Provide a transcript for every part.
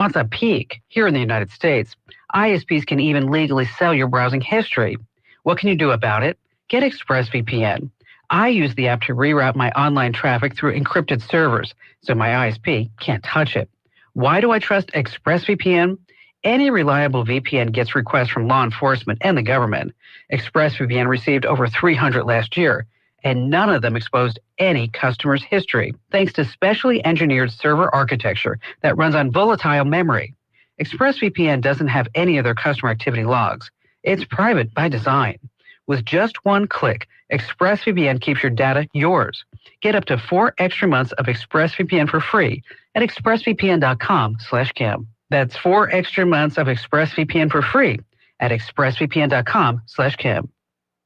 Once a peak here in the United States, ISPs can even legally sell your browsing history. What can you do about it? Get ExpressVPN. I use the app to reroute my online traffic through encrypted servers, so my ISP can't touch it. Why do I trust ExpressVPN? Any reliable VPN gets requests from law enforcement and the government. ExpressVPN received over 300 last year, and none of them exposed any customer's history, thanks to specially engineered server architecture that runs on volatile memory. ExpressVPN doesn't have any of their customer activity logs. It's private by design. With just one click, ExpressVPN keeps your data yours. Get up to 4 extra months of ExpressVPN for free at expressvpn.com/Kim. That's 4 extra months of ExpressVPN for free at expressvpn.com/Kim.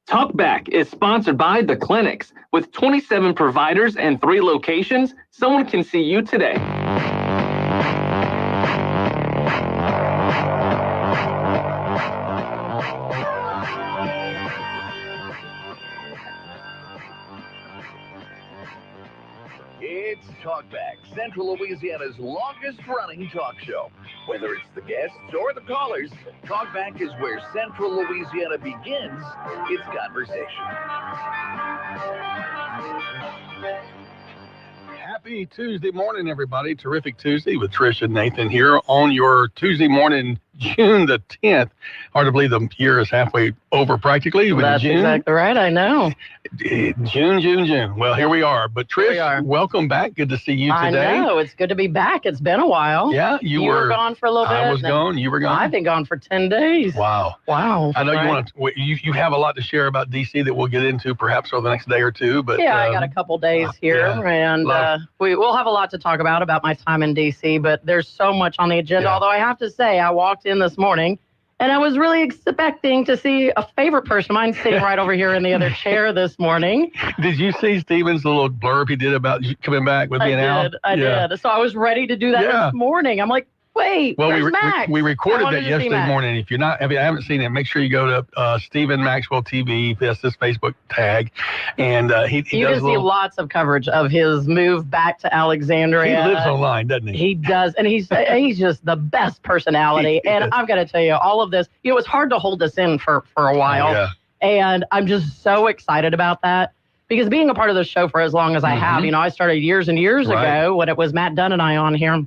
Talkback is sponsored by The Clinics. With 27 providers and 3 locations, someone can see you today. It's Talkback, Central Louisiana's longest-running talk show. Whether it's the guests or the callers, Talkback is where Central Louisiana begins its conversation. Happy Tuesday morning, everybody. Terrific Tuesday with Trish and Nathan here on your Tuesday morning, June the 10th. Hard to believe the year is halfway over practically. That's June. Exactly right. I know. June. Well, here we are. But Trish, welcome back. Good to see you today. I know. It's good to be back. It's been a while. Yeah, you were gone for a little bit. I was gone. You were gone. I've been gone for 10 days. Wow. I know you want to. You have a lot to share about DC that we'll get into perhaps over the next day or two. But yeah, I got a couple days here, and we'll have a lot to talk about my time in DC. But there's so much on the agenda. Although I have to say, I walked in this morning, and I was really expecting to see a favorite person of mine sitting right over here in the other chair this morning. Did you see Steven's little blurb he did about you coming back with being out? I did. So I was ready to do that this morning. I'm like, wait, where's Max? We recorded that yesterday morning. If you haven't seen it, make sure you go to Stephen Maxwell TV. That's his Facebook tag, and he you does can see lots of coverage of his move back to Alexandria. He lives online, doesn't he? He does, and he's just the best personality. And I've got to tell you, all of this, it's hard to hold this in for a while, and I'm just so excited about that. Because being a part of the show for as long as I have, I started years and years ago when it was Matt Dunn and I on here,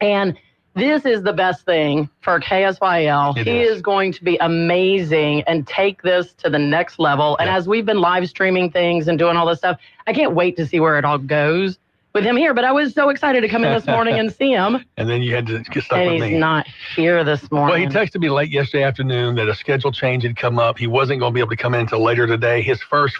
and this is the best thing for KSYL. He is going to be amazing and take this to the next level. And as we've been live streaming things and doing all this stuff, I can't wait to see where it all goes with him here. But I was so excited to come in this morning and see him. And then you had to get stuck with me. And he's not here this morning. Well, he texted me late yesterday afternoon that a schedule change had come up. He wasn't going to be able to come in until later today. His first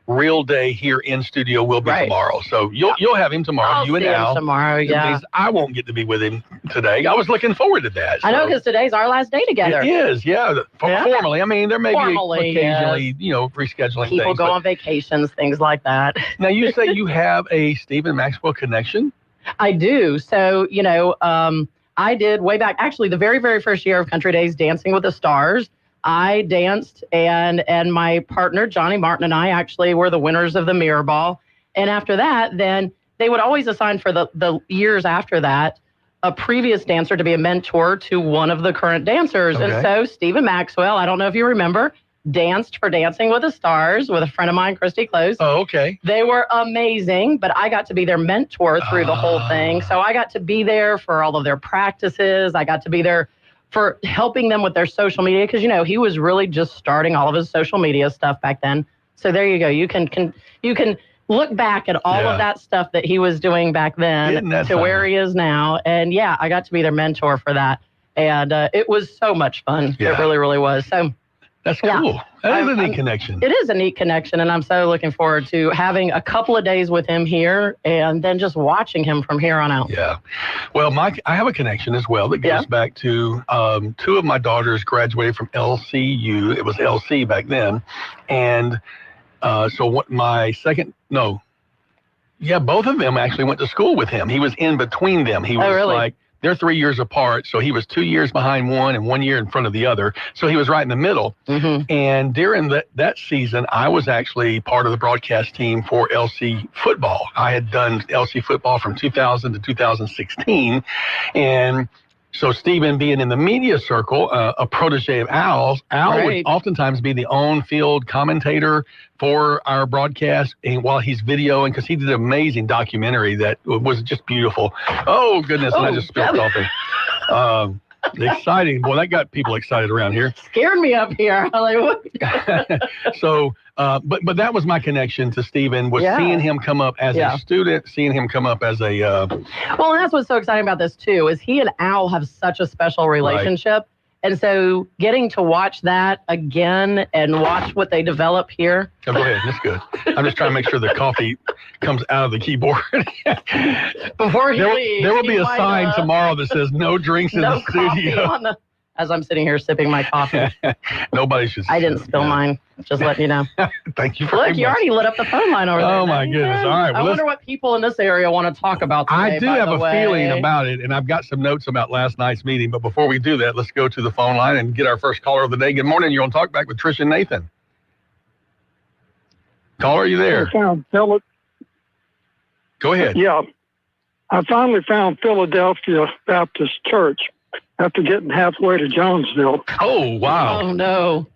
real day here in studio will be tomorrow. So you'll have him tomorrow. I'll see him tomorrow, I won't get to be with him today. I was looking forward to that. I know, because today's our last day together. It is, formally. I mean, there may be occasionally, rescheduling People things. go on vacations, things like that. Now, you say you have a Stephen Maxwell connection? I do. So, I did way back, actually, the very, very first year of Country Days Dancing with the Stars. I danced, and my partner, Johnny Martin, and I actually were the winners of the Mirror Ball. And after that, then they would always assign for the years after that a previous dancer to be a mentor to one of the current dancers. Okay. And so Stephen Maxwell, I don't know if you remember, danced for Dancing with the Stars with a friend of mine, Christy Close. Oh, okay. They were amazing, but I got to be their mentor through the whole thing. So I got to be there for all of their practices. I got to be there for helping them with their social media, because he was really just starting all of his social media stuff back then. So there you go. You can look back at all of that stuff that he was doing back then to where he is now. And I got to be their mentor for that, and it was so much fun. It really, really was. So that's cool. That is a neat connection. It is a neat connection, and I'm so looking forward to having a couple of days with him here and then just watching him from here on out. Yeah. Well, I have a connection as well that goes back to 2 of my daughters graduated from LCU. It was LC back then. And so what both of them actually went to school with him. He was in between them. He was like, they're 3 years apart, so he was 2 years behind one and 1 year in front of the other. So he was right in the middle. Mm-hmm. And during that season, I was actually part of the broadcast team for LC football. I had done LC football from 2000 to 2016. And So Stephen, being in the media circle, a protege of Al would oftentimes be the on-field commentator for our broadcast, and while he's videoing, because he did an amazing documentary that was just beautiful. Oh, goodness, and I just spilled coffee. Exciting. Boy, that got people excited around here. Scared me up here. Like, what? So, but that was my connection to Stephen, was seeing him come up as a student, seeing him come up as a... Well, and that's what's so exciting about this, too, is he and Al have such a special relationship. Right. And so getting to watch that again and watch what they develop here. Oh, go ahead. That's good. I'm just trying to make sure the coffee comes out of the keyboard. Before he leaves. There will be a sign tomorrow that says no drinks in the studio. As I'm sitting here sipping my coffee. Nobody should. I didn't spill mine. Just letting you know. Thank you very much. Look, you already lit up the phone line over there. Oh, my goodness. All right. Well, I wonder what people in this area want to talk about today, I do have a feeling about it, and I've got some notes about last night's meeting. But before we do that, let's go to the phone line and get our first caller of the day. Good morning. You're on Talkback with Trish and Nathan. Caller, are you there? I found Philip. Go ahead. Yeah. I finally found Philadelphia Baptist Church after getting halfway to Jonesville. Oh, wow. Oh, no.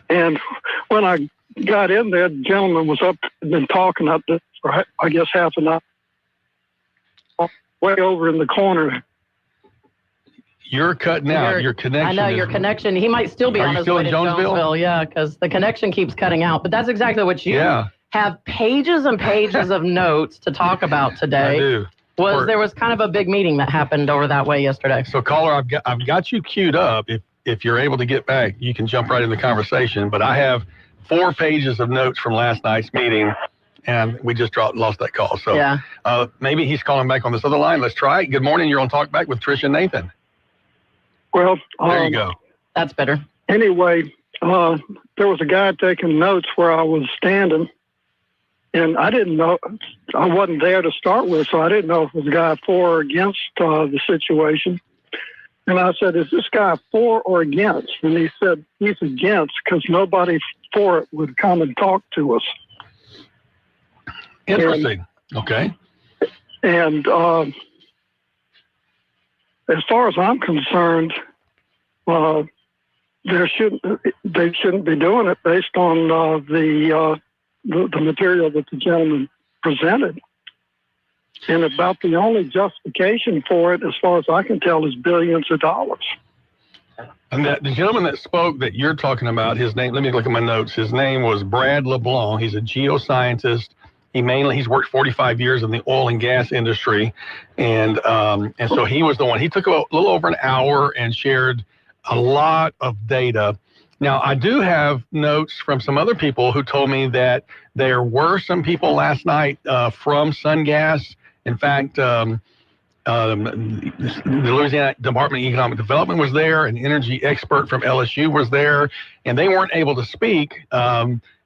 And when I got in there, the gentleman was up and been talking up there for, I guess, half an hour. Way over in the corner. You're cutting out. Your connection. I know, your connection. He might still be on his way to Jonesville. Yeah, because the connection keeps cutting out. But that's exactly what you have pages and pages of notes to talk about today. I do. There was kind of a big meeting that happened over that way yesterday. So, caller, I've got you queued up. If you're able to get back, you can jump right in the conversation. But I have 4 pages of notes from last night's meeting, and we just lost that call. So maybe he's calling back on this other line. Let's try it. Good morning. You're on Talkback with Trish and Nathan. Well, there you go. That's better. Anyway, there was a guy taking notes where I was standing. And I didn't know, I wasn't there to start with, so I didn't know if it was a guy for or against the situation. And I said, is this guy for or against? And he said, he's against because nobody for it would come and talk to us. Interesting. Okay. And as far as I'm concerned, they shouldn't be doing it based on the material that the gentleman presented. And about the only justification for it, as far as I can tell, is billions of dollars. And the gentleman that spoke that you're talking about, his name, let me look at my notes. His name was Brad LeBlanc. He's a geoscientist. He's worked 45 years in the oil and gas industry. And so he was the one. He took a little over an hour and shared a lot of data. Now, I do have notes from some other people who told me that there were some people last night from SunGas. In fact, the Louisiana Department of Economic Development was there. An energy expert from LSU was there, and they weren't able to speak.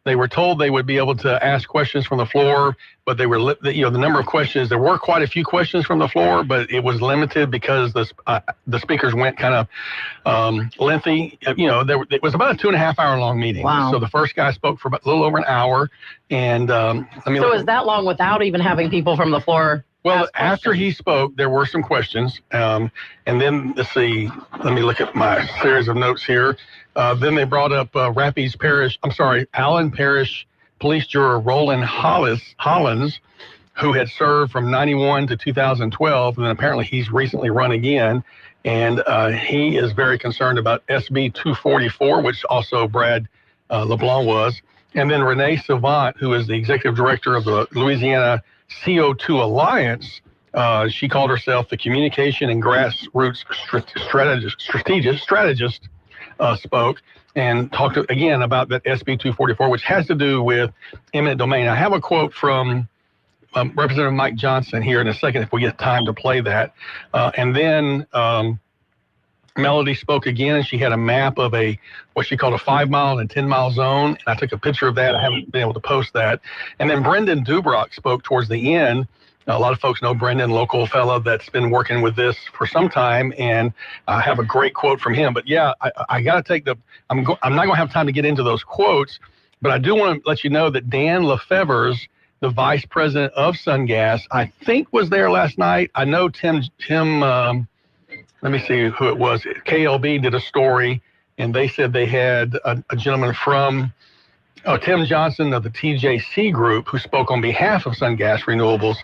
They were told they would be able to ask questions from the floor, but they were, the number of questions, there were quite a few questions from the floor, but it was limited because the speakers went kind of lengthy. It was about a 2.5 hour long meeting. Wow. So the first guy spoke for a little over an hour. And is that long without even having people from the floor? Well, after he spoke, there were some questions. And then, let's see, let me look at my series of notes here. Then they brought up Allen Parish Police Juror Roland Hollins, who had served from 91 to 2012. And then apparently he's recently run again. And he is very concerned about SB 244, which also Brad LeBlanc was. And then Renee Savant, who is the executive director of the Louisiana CO2 Alliance, she called herself the communication and grassroots strategist, spoke and talked again about that SB 244, which has to do with eminent domain. I have a quote from Representative Mike Johnson here in a second if we get time to play that. And then Melody spoke again, and she had a map of what she called a 5-mile and 10-mile zone. And I took a picture of that. I haven't been able to post that. And then Brendan Dubrock spoke towards the end. A lot of folks know Brendan, local fellow that's been working with this for some time, and I have a great quote from him. But yeah, I got to take I'm not going to have time to get into those quotes, but I do want to let you know that Dan Lefevre's, the vice president of SunGas, I think was there last night. I know Tim let me see who it was. KLB did a story, and they said they had a gentleman from Tim Johnson of the TJC Group, who spoke on behalf of SunGas Renewables,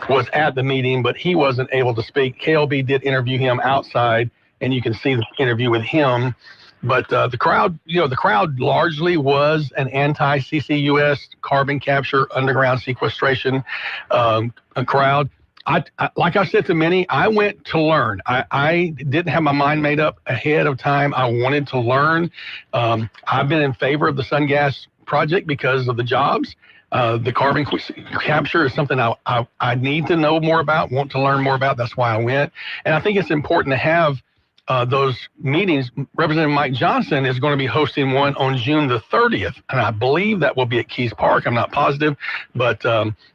was at the meeting, but he wasn't able to speak. KLB did interview him outside, and you can see the interview with him. But the crowd largely was an anti-CCUS carbon capture underground sequestration a crowd. I like I said to many, I went to learn. I didn't have my mind made up ahead of time. I wanted to learn. I've been in favor of the SunGas project because of the jobs. The carbon capture is something I need to know more about, want to learn more about. That's why I went. And I think it's important to have those meetings. Representative Mike Johnson is going to be hosting one on June the 30th, and I believe that will be at Keys Park. I'm not positive, but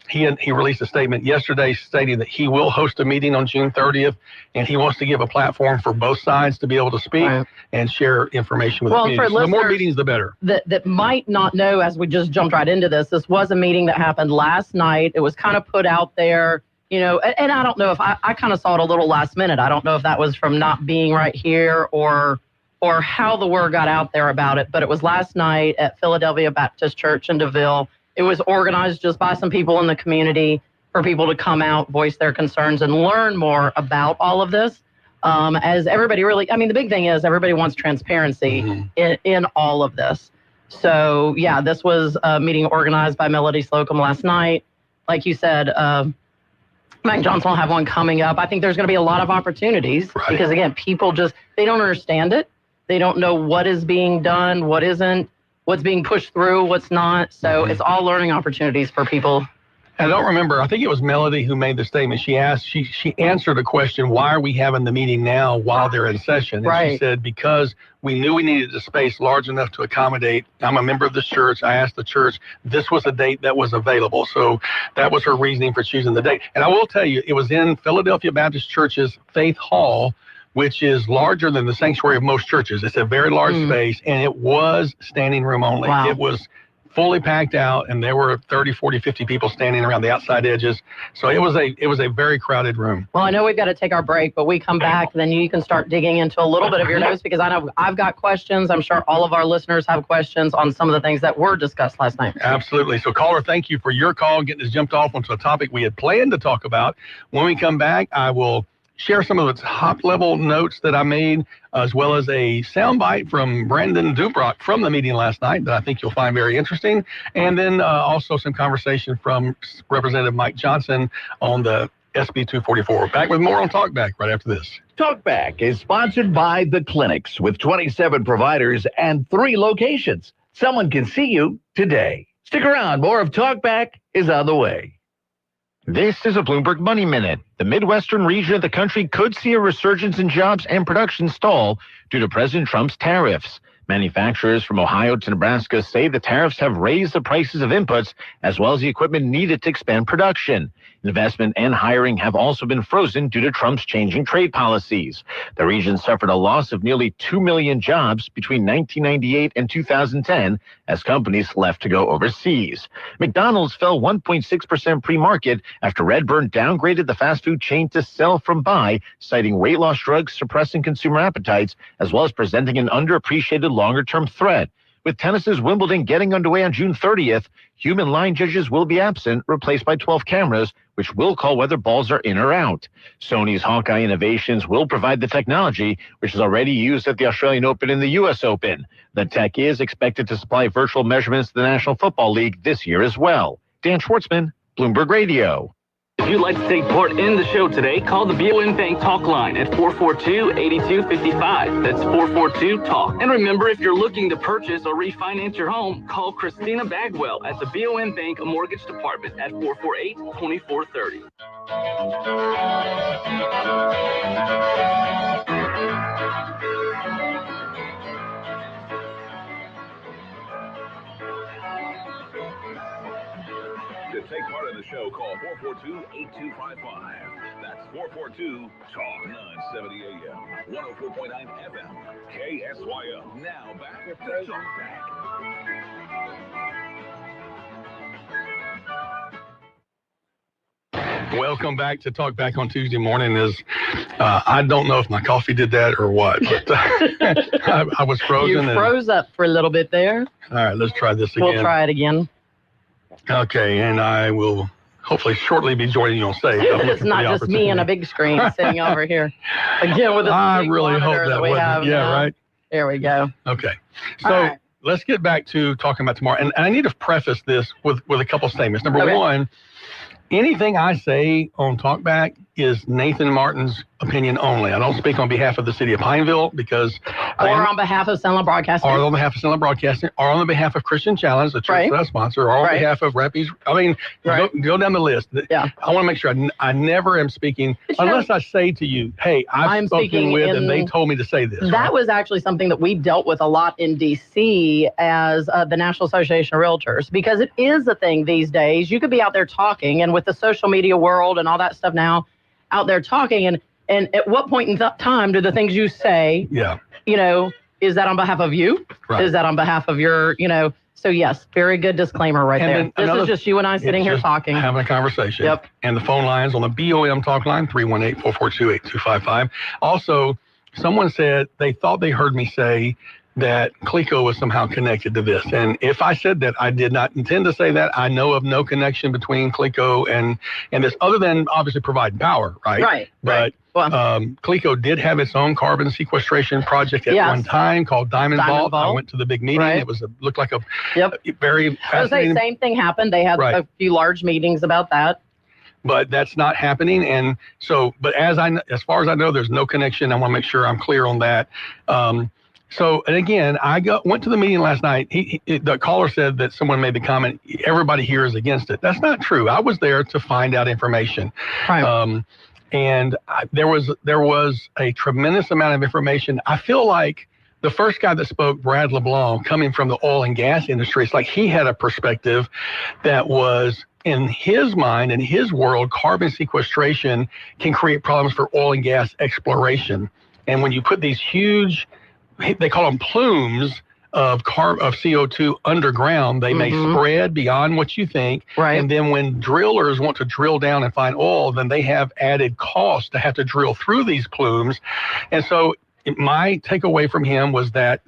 he released a statement yesterday stating that he will host a meeting on June 30th, and he wants to give a platform for both sides to be able to speak and share information with the community. So the more meetings, the better. That might not know, as we just jumped right into this was a meeting that happened last night. It was kind of put out there. And I don't know if I kind of saw it a little last minute. I don't know if that was from not being right here or how the word got out there about it. But it was last night at Philadelphia Baptist Church in DeVille. It was organized just by some people in the community for people to come out, voice their concerns, and learn more about all of this. As everybody the big thing is everybody wants transparency in all of this. So, yeah, this was a meeting organized by Melody Slocum last night. Like you said, Mike Johnson will have one coming up. I think there's going to be a lot of opportunities because, again, people they don't understand it. They don't know what is being done, what isn't, what's being pushed through, what's not. So it's all learning opportunities for people. I don't remember. I think it was Melody who made the statement. She answered a question, why are we having the meeting now while they're in session? And she said, because we knew we needed a space large enough to accommodate. I'm a member of the church. I asked the church, this was a date that was available. So that was her reasoning for choosing the date. And I will tell you, it was in Philadelphia Baptist Church's Faith Hall, which is larger than the sanctuary of most churches. It's a very large space, and it was standing room only. Wow. It was fully packed out, and there were 30, 40, 50 people standing around the outside edges. So it was a very crowded room. Well, I know we've got to take our break, but we come back, then you can start digging into a little bit of your notes, because I know I've got questions. I'm sure all of our listeners have questions on some of the things that were discussed last night. Absolutely. So, caller, thank you for your call, getting us jumped off onto a topic we had planned to talk about. When we come back, I will share some of the top-level notes that I made, as well as a soundbite from Brandon Dubrock from the meeting last night that I think you'll find very interesting, and then also some conversation from Representative Mike Johnson on the SB 244. Back with more on Talkback right after this. Talkback is sponsored by The Clinics, with 27 providers and 3 locations. Someone can see you today. Stick around. More of Talkback is on the way. This is a Bloomberg Money Minute. The Midwestern region of the country could see a resurgence in jobs and production stall due to President Trump's tariffs. Manufacturers from Ohio to Nebraska say the tariffs have raised the prices of inputs as well as the equipment needed to expand production. Investment and hiring have also been frozen due to Trump's changing trade policies. The region suffered a loss of nearly 2 million jobs between 1998 and 2010 as companies left to go overseas. McDonald's fell 1.6% pre-market after Redburn downgraded the fast food chain to sell from buy, citing weight loss drugs suppressing consumer appetites as well as presenting an underappreciated longer-term threat. With tennis's Wimbledon getting underway on June 30th, human line judges will be absent, replaced by 12 cameras, which will call whether balls are in or out. Sony's Hawkeye Innovations will provide the technology, which is already used at the Australian Open and the U.S. Open. The tech is expected to supply virtual measurements to the National Football League this year as well. Dan Schwartzman, Bloomberg Radio. If you'd like to take part in the show today, call the BOM Bank Talk line at 442-8255. That's 442-TALK. And remember, if you're looking to purchase or refinance your home, call Christina Bagwell at the BOM Bank Mortgage Department at 448-2430. To take part in the show, call 442-8255. That's 442-TALK, 970 AM, 104.9 FM, KSYO. Now back to Talkback. Welcome back to Talk Back on Tuesday morning. I don't know if my coffee did that or what, but I was frozen. You froze up for a little bit there. All right, let's try this again. We'll try it again. Okay, and I will hopefully shortly be joining you on stage. It's not just me and a big screen sitting over here. Again, with I really hope that we have. Yeah, right. There we go. Okay, so let's get back to talking about tomorrow. And I need to preface this with a couple statements. Number one, anything I say on Talkback is Nathan Martin's opinion only. I don't speak on behalf of the city of Pineville because... on behalf of Sunland Broadcasting. Or on behalf of Sunland Broadcasting. Or on behalf of Christian Challenge, the church that I sponsor. Or on behalf of Rappies. I mean, go down the list. Yeah. I want to make sure I never am speaking, unless I say to you, hey, I'm spoken with and they told me to say this. That was actually something that we dealt with a lot in D.C. as the National Association of Realtors, because it is a thing these days. You could be out there talking, and with the social media world and all that stuff now, out there talking, and at what point in time do the things you say, is that on behalf of you? Right. Is that on behalf of your, so yes, very good disclmer right there. This is just you and I sitting here talking. Having a conversation. Yep. And the phone lines on the BOM talk line, 318-442-8255. Also, someone said they thought they heard me say that CLECO was somehow connected to this. And if I said that, I did not intend to say that. I know of no connection between CLECO and this, other than obviously providing power, right? Right. But CLECO did have its own carbon sequestration project at one time called Diamond Vault. I went to the big meeting. It looked like a very fascinating... Same thing happened. They had a few large meetings about that. But that's not happening. And so, but as far as I know, there's no connection. I want to make sure I'm clear on that. So, and again, went to the meeting last night. The caller said that someone made the comment, everybody here is against it. That's not true. I was there to find out information. Right. And there was a tremendous amount of information. I feel like the first guy that spoke, Brad LeBlanc, coming from the oil and gas industry, it's like he had a perspective that was, in his mind, in his world, carbon sequestration can create problems for oil and gas exploration. And when you put these huge, they call them plumes of CO2 underground, they may spread beyond what you think. Right. And then when drillers want to drill down and find oil, then they have added cost to have to drill through these plumes. And so my takeaway from him was that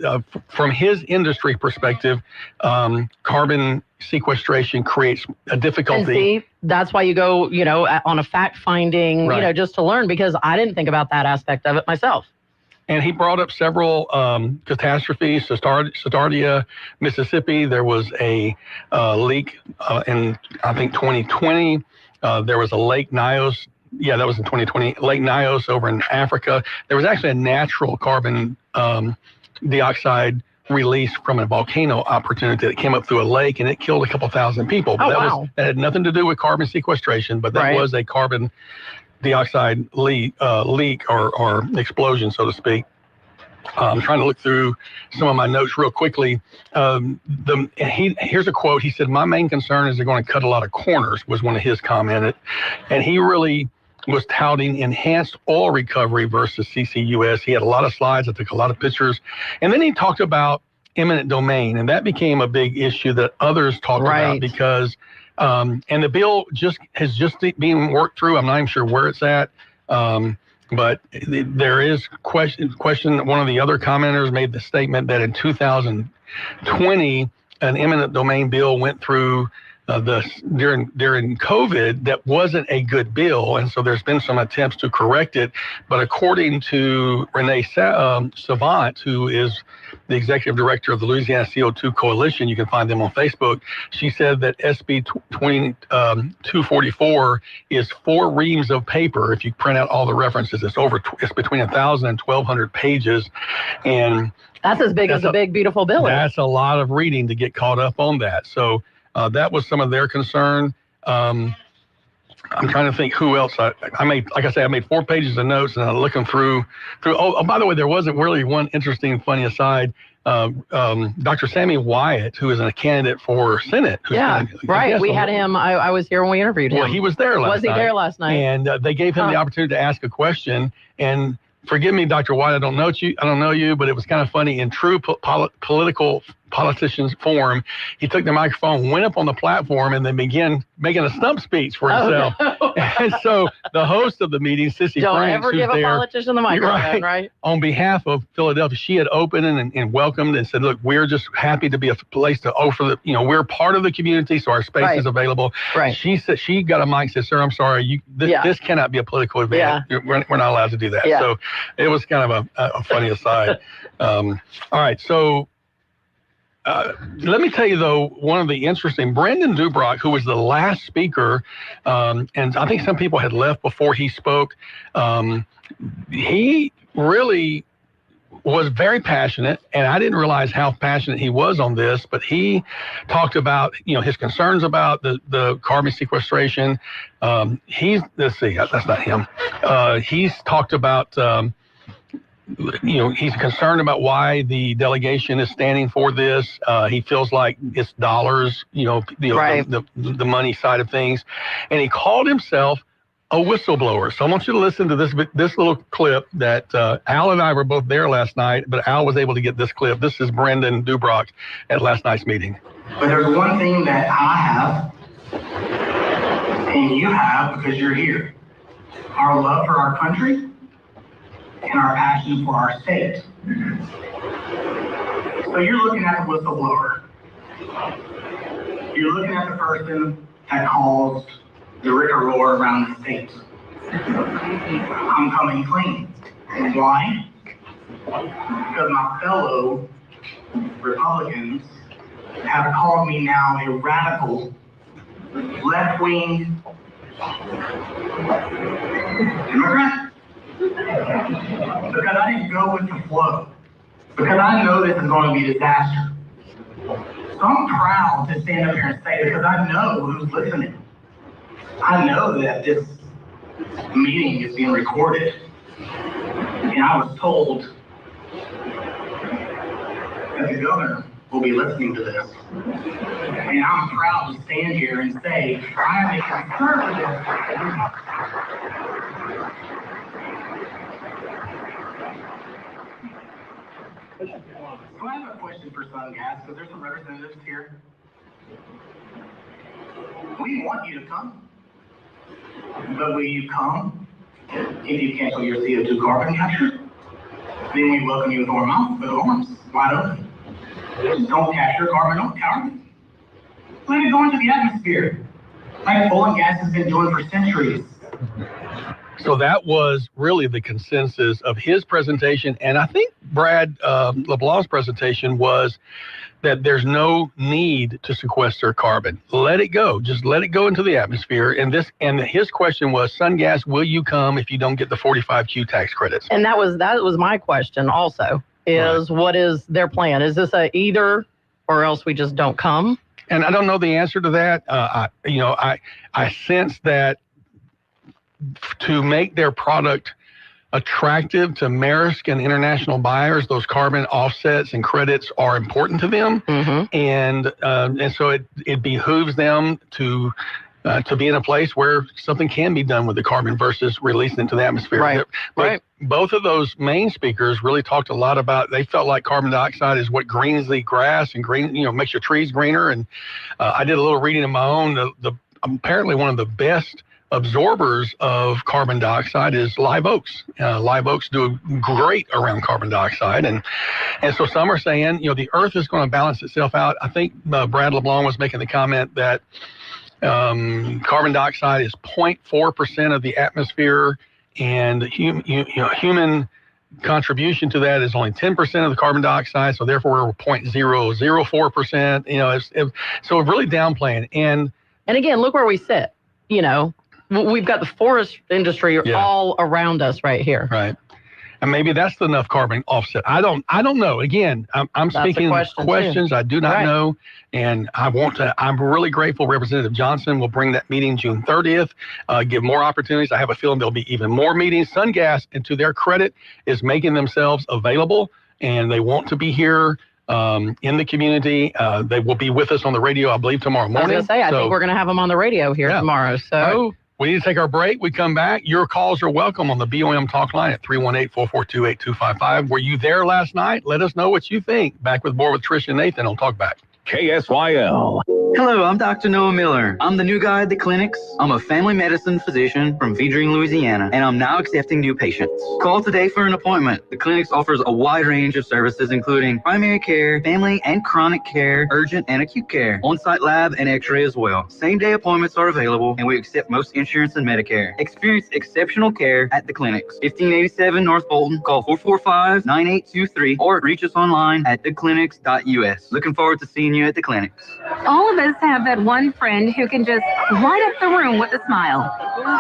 from his industry perspective, carbon sequestration creates a difficulty. And see, that's why you go, on a fact finding, just to learn, because I didn't think about that aspect of it myself. And he brought up several catastrophes. Sardinia, Mississippi, there was a leak in, I think, 2020. There was a Lake Nyos. Yeah, that was in 2020. Lake Nyos over in Africa. There was actually a natural carbon dioxide release from a volcano opportunity that came up through a lake, and it killed a couple thousand people. But that had nothing to do with carbon sequestration, but that was a carbon dioxide leak or explosion, so to speak. I'm trying to look through some of my notes real quickly. Here's a quote. He said, "My main concern is they're going to cut a lot of corners," was one of his comments. And he really was touting enhanced oil recovery versus CCUS. He had a lot of slides. I took a lot of pictures. And then he talked about eminent domain, and that became a big issue that others talked about because and the bill has just being worked through. I'm not even sure where it's at, but there is question. One of the other commenters made the statement that in 2020, an eminent domain bill went through during COVID that wasn't a good bill, and so there's been some attempts to correct it. But according to Renee Savant, who is the executive director of the Louisiana CO2 Coalition, you can find them on Facebook, she said that SB 244 is 4 reams of paper. If you print out all the references, it's between 1,000 and 1,200 pages, and that's as big as a big beautiful bill. That's a lot of reading to get caught up on that. So. That was some of their concern. I'm trying to think who else I made. Like I said, I made 4 pages of notes, and I'm looking through. Oh, by the way, there wasn't really one interesting, funny aside. Dr. Sammy Wyatt, who is a candidate for Senate. We had him. I was here when we interviewed him. Well, he was there last night. Was he there last night? And they gave him the opportunity to ask a question. And forgive me, Dr. Wyatt, I don't know you, but it was kind of funny. In true political politicians forum, he took the microphone, went up on the platform, and then began making a stump speech for himself. No. And so the host of the meeting, Sissy Don't Franks, ever give a politician the microphone, right? On behalf of Philadelphia, she had opened and welcomed and said, look, we're just happy to be a place to offer we're part of the community, so our space is available. Right. She said, she got a mic and said, sir, I'm sorry, this cannot be a political event. Yeah. We're not allowed to do that. Yeah. So it was kind of a funny aside. All right, so let me tell you, though, one of the interesting, Brendan Dubrock, who was the last speaker, and I think some people had left before he spoke, he really was very passionate, and I didn't realize how passionate he was on this, but he talked about, his concerns about the carbon sequestration. Let's see, that's not him. He's talked about, he's concerned about why the delegation is standing for this. He feels like it's dollars, the money side of things. And he called himself a whistleblower. So I want you to listen to this little clip that Al and I were both there last night, but Al was able to get this clip. This is Brendan Dubrock at last night's meeting. But there's one thing that I have and you have because you're here. Our love for our country and our passion for our state. So you're looking at the whistleblower. You're looking at the person that caused the rigmarole around the state. I'm coming clean. And why? Because my fellow Republicans have called me now a radical, left-wing Democrat. Because I didn't go with the flow. Because I know this is going to be a disaster. So I'm proud to stand up here and say it because I know who's listening. I know that this meeting is being recorded. And I was told that the governor will be listening to this. And I'm proud to stand here and say, I am a conservative. So I have a question for Sungas, because there's some representatives here. We want you to come. But will you come if you cancel your CO2 carbon capture? Then we welcome you with arms wide open. Don't capture carbon, don't carbon. Let it go into the atmosphere. Like oil and gas has been doing for centuries. So that was really the consensus of his presentation. And I think Brad LeBlanc's presentation was that there's no need to sequester carbon. Let it go. Just let it go into the atmosphere. And his question was, Sungas, will you come if you don't get the 45Q tax credits? And that was my question also, is what is their plan? Is this a either or else we just don't come? And I don't know the answer to that. I sense that to make their product attractive to Maersk and international buyers, those carbon offsets and credits are important to them, and so it behooves them to be in a place where something can be done with the carbon versus releasing it into the atmosphere. But both of those main speakers really talked a lot about, they felt like carbon dioxide is what greens the grass and makes your trees greener. And I did a little reading of my own. Apparently one of the best absorbers of carbon dioxide is live oaks. Live oaks do great around carbon dioxide. And so some are saying, the earth is going to balance itself out. I think Brad LeBlanc was making the comment that carbon dioxide is 0.4% of the atmosphere, and human contribution to that is only 10% of the carbon dioxide. So therefore we're 0.004%, so we're really downplaying. And again, look where we sit, we've got the forest industry all around us right here. Right. And maybe that's enough carbon offset. I don't know. Again, I'm speaking questions too. I do not know. And I'm really grateful Representative Johnson will bring that meeting June 30th, give more opportunities. I have a feeling there'll be even more meetings. Sungas, and to their credit, is making themselves available, and they want to be here in the community. They will be with us on the radio, I believe, tomorrow morning. I was going to say, I think we're going to have them on the radio here tomorrow. So. Right. We need to take our break. We come back. Your calls are welcome on the BOM talk line at 318-442-8255. Were you there last night? Let us know what you think. Back with more with Trish and Nathan on Talkback. KSYL. Hello, I'm Dr. Noah Miller. I'm the new guy at the clinics. I'm a family medicine physician from Fedring, Louisiana, and I'm now accepting new patients. Call today for an appointment. The clinics offers a wide range of services, including primary care, family and chronic care, urgent and acute care, on-site lab and x-ray as well. Same-day appointments are available, and we accept most insurance and Medicare. Experience exceptional care at the clinics. 1587 North Bolton. Call 445-9823 or reach us online at theclinics.us. Looking forward to seeing you at the clinics. All of us have that one friend who can just light up the room with a smile.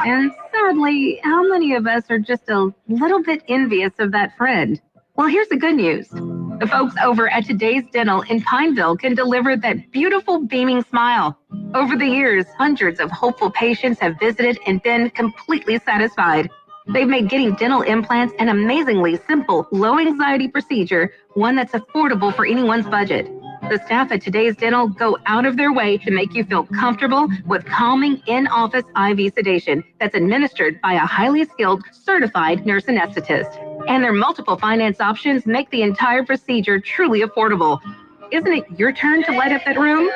And sadly, how many of us are just a little bit envious of that friend? Well, here's the good news. The folks over at Today's Dental in Pineville can deliver that beautiful beaming smile. Over the years, hundreds of hopeful patients have visited and been completely satisfied. They've made getting dental implants an amazingly simple, low-anxiety procedure, one that's affordable for anyone's budget. The staff at Today's Dental go out of their way to make you feel comfortable with calming in-office IV sedation that's administered by a highly skilled, certified nurse anesthetist. And their multiple finance options make the entire procedure truly affordable. Isn't it your turn to light up that room?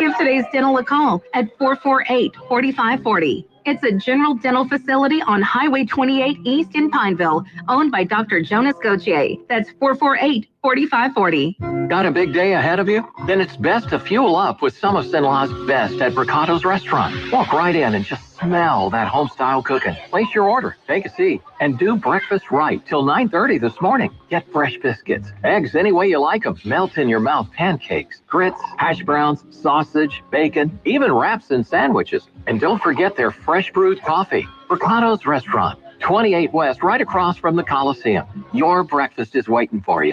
Give Today's Dental a call at 448-4540. It's a general dental facility on Highway 28 East in Pineville, owned by Dr. Jonas Gauthier. That's 448-4540. Got a big day ahead of you? Then it's best to fuel up with some of Sinlah's best at Bricato's restaurant. Walk right in and just smell that home-style cooking. Place your order, take a seat, and do breakfast right till 9:30 this morning. Get fresh biscuits, eggs any way you like them, melt in your mouth pancakes, grits, hash browns, sausage, bacon, even wraps and sandwiches. And don't forget their fresh brewed coffee. Bricato's Restaurant, 28 West, right across from the Coliseum. Your breakfast is waiting for you.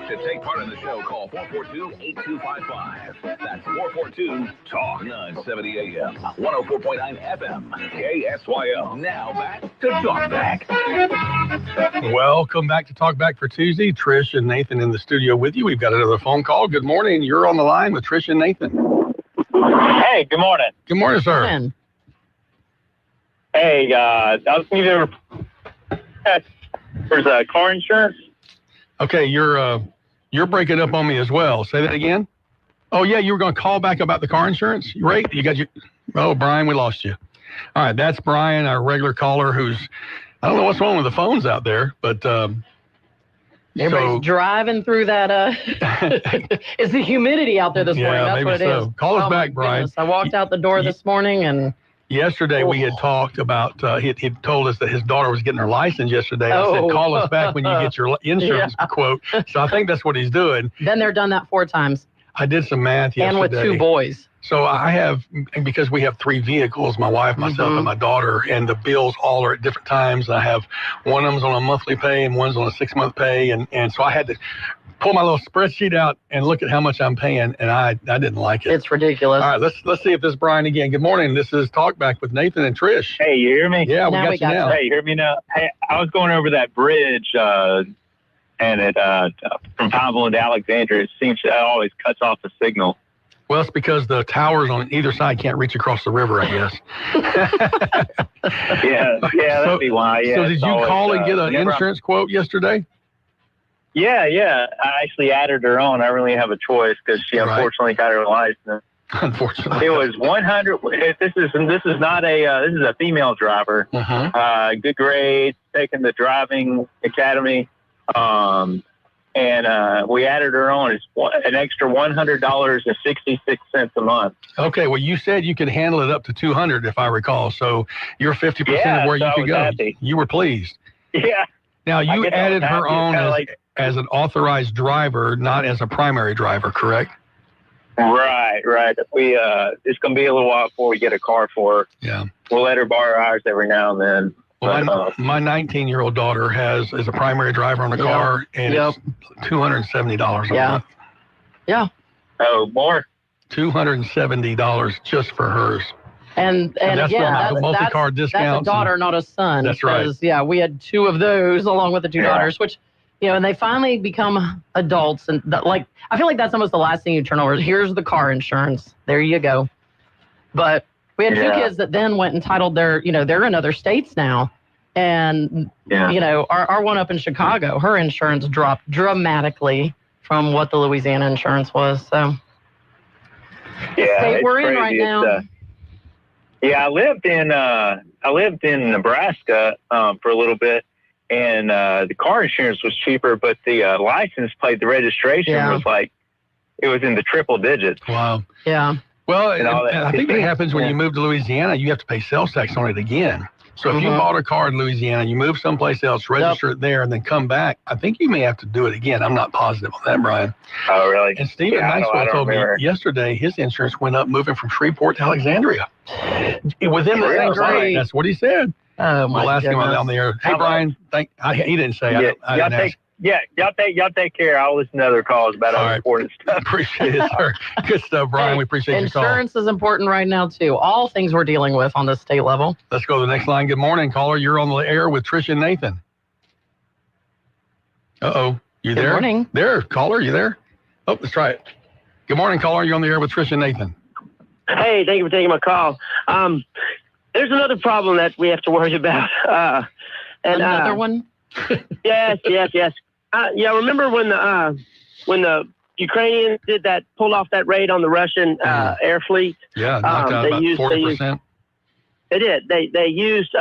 To take part in the show, call 442-8255. That's 442-TALK. 970 AM, 104.9 FM, KSYL. Now back to Talkback. Welcome back to Talkback for Tuesday. Trish and Nathan in the studio with you. We've got another phone call. Good morning. You're on the line with Trish and Nathan. Hey, good morning. Good morning, sir. Hey, I was thinking there's car insurance. Okay, you're breaking up on me as well. Say that again. Oh yeah, you were going to call back about the car insurance, right? You got your. Oh, Brian, we lost you. All right, that's Brian, our regular caller, who's. I don't know what's wrong with the phones out there, but. Everybody's driving through that. It's the humidity out there this morning. That's what it is. Call us back, Brian. Goodness. I walked out the door this morning and. Yesterday we had talked about, he told us that his daughter was getting her license yesterday. I said, call us back when you get your insurance quote. So I think that's what he's doing. Then they're done that 4 times. I did some math yesterday. And with 2 boys. So I have, because we have 3 vehicles, my wife, myself, and my daughter, and the bills all are at different times. I have one of them's on a monthly pay and one's on a 6-month pay. And so I had to pull my little spreadsheet out and look at how much I'm paying, and I didn't like it. It's ridiculous. All right, let's see if this is Brian again. Good morning. This is Talkback with Nathan and Trish. Hey, you hear me? Yeah, we got you now. Hey, you hear me now? Hey, I was going over that bridge, and it from Pineville into Alexandria. It seems it always cuts off the signal. Well, it's because the towers on either side can't reach across the river, I guess. yeah, that'd be why. Yeah. So did you call and get an insurance quote yesterday? Yeah. I actually added her on. I don't really have a choice because she unfortunately got her license. Unfortunately, it was 100. This is not a. This is a female driver. Good grades, taking the driving academy, and we added her on. It's an extra $100.66 a month. Okay, well, you said you could handle it up to $200, if I recall. So you're 50% of where you could go. Happy. You were pleased. Yeah. Now you added her on as an authorized driver, not as a primary driver, correct? Right. We it's gonna be a little while before we get a car for her. Yeah. We'll let her borrow ours every now and then. Well, my 19-year-old daughter is a primary driver on the car, and it's $270 a month. Yeah. Oh, more? $270 just for hers. And that's again, the multi-car discount. That's a daughter, not a son. That's right. Yeah, we had 2 of those along with the 2 daughters, which And they finally become adults. And I feel like that's almost the last thing you turn over. Here's the car insurance. There you go. But we had 2 kids that then went and titled they're in other states now. And, our one up in Chicago, her insurance dropped dramatically from what the Louisiana insurance was. So, yeah, state we're in right now. I lived in Nebraska for a little bit, and the car insurance was cheaper, but the license plate, the registration was it was in the triple digits. Wow. Yeah. Well, and I think that happens when you move to Louisiana. You have to pay sales tax on it again. So if you bought a car in Louisiana, you move someplace else, register it there, and then come back, I think you may have to do it again. I'm not positive on that, Brian. Oh, really? And Stephen Maxwell told me yesterday his insurance went up moving from Shreveport to Alexandria. Within the same state. That's what he said. Oh, my We'll ask him on the air. Hey, Brian, he didn't say. I didn't ask. Y'all take care. I'll listen to other calls about other important stuff. I appreciate it, sir. Good stuff, Brian. We appreciate your call. Insurance is important right now, too. All things we're dealing with on the state level. Let's go to the next line. Good morning, caller. You're on the air with Trish and Nathan. Uh-oh. You there? Good morning. There, caller. You there? Oh, let's try it. Good morning, caller. You're on the air with Trish and Nathan. Hey, thank you for taking my call. There's another problem that we have to worry about. Another one? Yes. Remember when the Ukrainians pulled off that raid on the Russian air fleet? Yeah, knocked out about 40%. They did. They used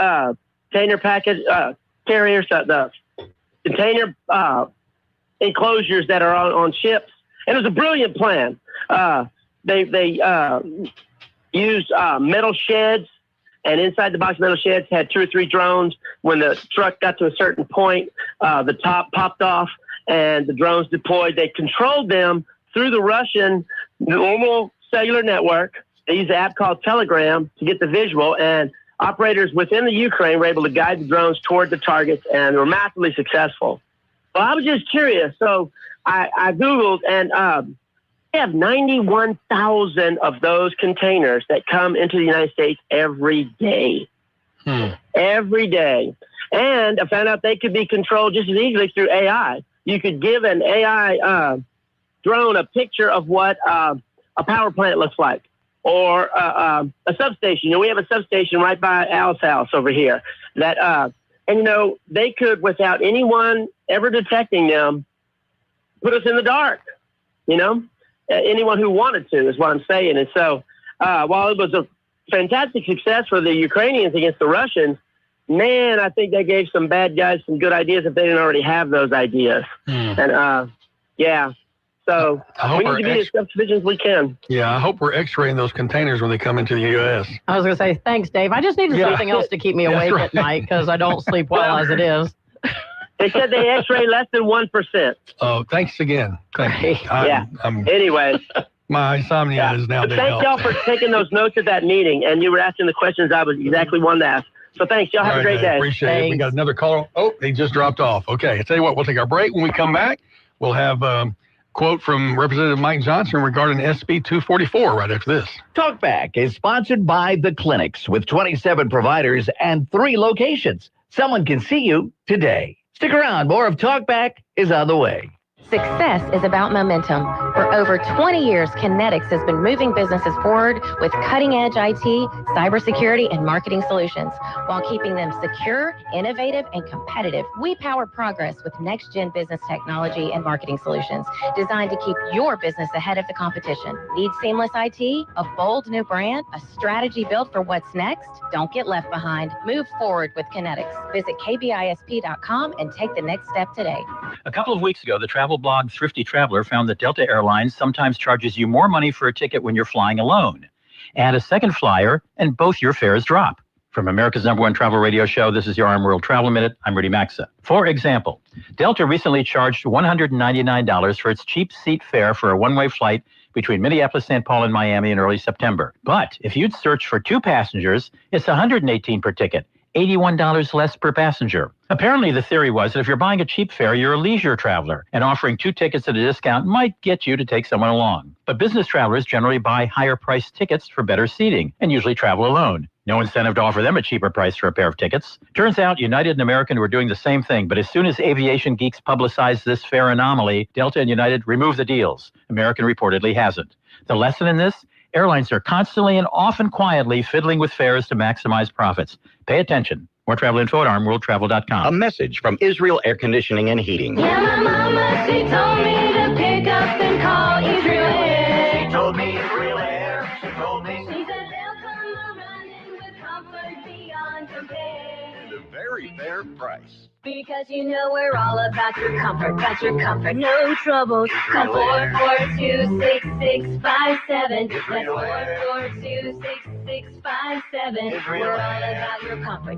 container package carriers, the container enclosures that are on ships, and it was a brilliant plan. They used metal sheds. And inside the box metal sheds had 2 or 3 drones. When the truck got to a certain point, the top popped off and the drones deployed. They controlled them through the Russian normal cellular network. They used an app called Telegram to get the visual, and operators within the Ukraine were able to guide the drones toward the targets, and they were massively successful. Well, I was just curious. So I Googled, and we have 91,000 of those containers that come into the United States every day. Every day. And I found out they could be controlled just as easily through AI. You could give an AI drone a picture of what a power plant looks like, or a substation. We have a substation right by Al's house over here that, and they could, without anyone ever detecting them, put us in the dark, anyone who wanted to is what I'm saying. And so while it was a fantastic success for the Ukrainians against the Russians, man, I think they gave some bad guys some good ideas if they didn't already have those ideas. And so we need to be as self-sufficient as we can. Yeah, I hope we're x-raying those containers when they come into the U.S. I was going to say, thanks, Dave. I just needed something else to keep me awake at night because I don't sleep well as it is. They said they x-ray less than 1%. Oh, thanks again. Thank you. Anyways. My insomnia is now dead. Thank y'all for taking those notes at that meeting, and you were asking the questions I was exactly wanting to ask. So thanks. Y'all have a great day. Appreciate it. We got another caller. Oh, he just dropped off. Okay, I tell you what, we'll take our break. When we come back, we'll have a quote from Representative Mike Johnson regarding SB 244 right after this. Talkback is sponsored by The Clinics with 27 providers and 3 locations. Someone can see you today. Stick around. More of Talkback is on the way. Success is about momentum. For over 20 years, Kinetics has been moving businesses forward with cutting-edge IT, cybersecurity, and marketing solutions while keeping them secure, innovative, and competitive. We power progress with next-gen business technology and marketing solutions designed to keep your business ahead of the competition. Need seamless IT, a bold new brand, a strategy built for what's next? Don't get left behind. Move forward with Kinetics. Visit kbisp.com and take the next step today. A couple of weeks ago, the travel blog Thrifty Traveler found that Delta Airlines sometimes charges you more money for a ticket when you're flying alone. Add a second flyer, and both your fares drop. From America's #1 travel radio show, this is your Arm World Travel Minute. I'm Rudy Maxa. For example, Delta recently charged $199 for its cheap seat fare for a one-way flight between Minneapolis, St. Paul, and Miami in early September. But if you'd search for 2 passengers, it's $118 per ticket. $81 less per passenger. Apparently, the theory was that if you're buying a cheap fare, you're a leisure traveler, and offering 2 tickets at a discount might get you to take someone along. But business travelers generally buy higher-priced tickets for better seating and usually travel alone. No incentive to offer them a cheaper price for a pair of tickets. Turns out United and American were doing the same thing, but as soon as aviation geeks publicized this fare anomaly, Delta and United removed the deals. American reportedly hasn't. The lesson in this? Airlines are constantly and often quietly fiddling with fares to maximize profits. Pay attention. More travel info at armworldtravel.com. A message from Israel Air Conditioning and Heating. Yeah, my mama, she told me to pick up and call Israel Air. She told me Israel Air. She told me. She said they'll come running with comfort beyond compare. The very fair price. Because you know we're all about your comfort, no troubles. Call 442-6657. That's 442-6657. We're all about your comfort,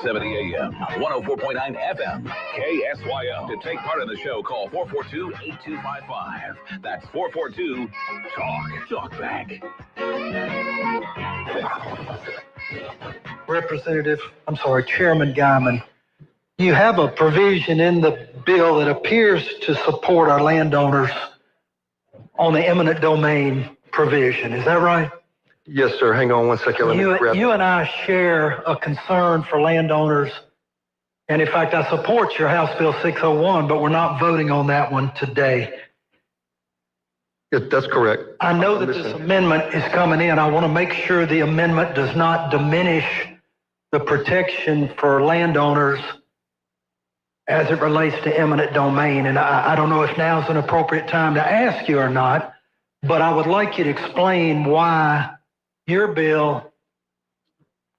AM, 104.9 FM, KSYO. To take part in the show, call 442-8255. That's 442-TALK. Talk back. Chairman Guyman, you have a provision in the bill that appears to support our landowners on the eminent domain provision. Is that right? Yes, sir. Hang on one second. You and I share a concern for landowners. And in fact, I support your House Bill 601, but we're not voting on that one today. Yes, that's correct. I know that this amendment is coming in. I want to make sure the amendment does not diminish the protection for landowners as it relates to eminent domain. And I don't know if now's an appropriate time to ask you or not, but I would like you to explain why your bill,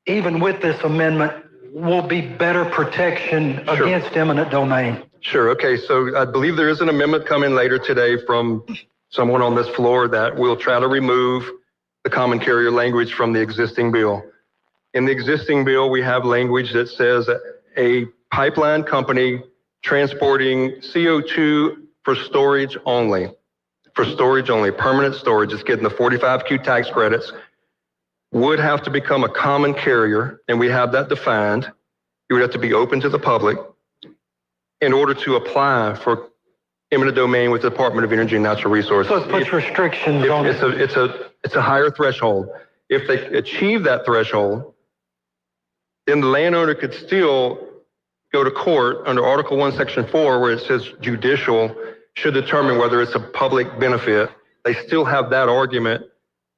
even with this amendment, will be better protection against eminent domain. Sure. Okay. So I believe there is an amendment coming later today from someone on this floor that will try to remove the common carrier language from the existing bill. In the existing bill, we have language that says that a pipeline company transporting CO2 for storage only, permanent storage, is getting the 45Q tax credits, would have to become a common carrier, and we have that defined. It would have to be open to the public in order to apply for eminent domain with the Department of Energy and Natural Resources. So it puts restrictions on it. It's a higher threshold. If they achieve that threshold, then the landowner could still go to court under Article 1, Section 4, where it says judicial should determine whether it's a public benefit. They still have that argument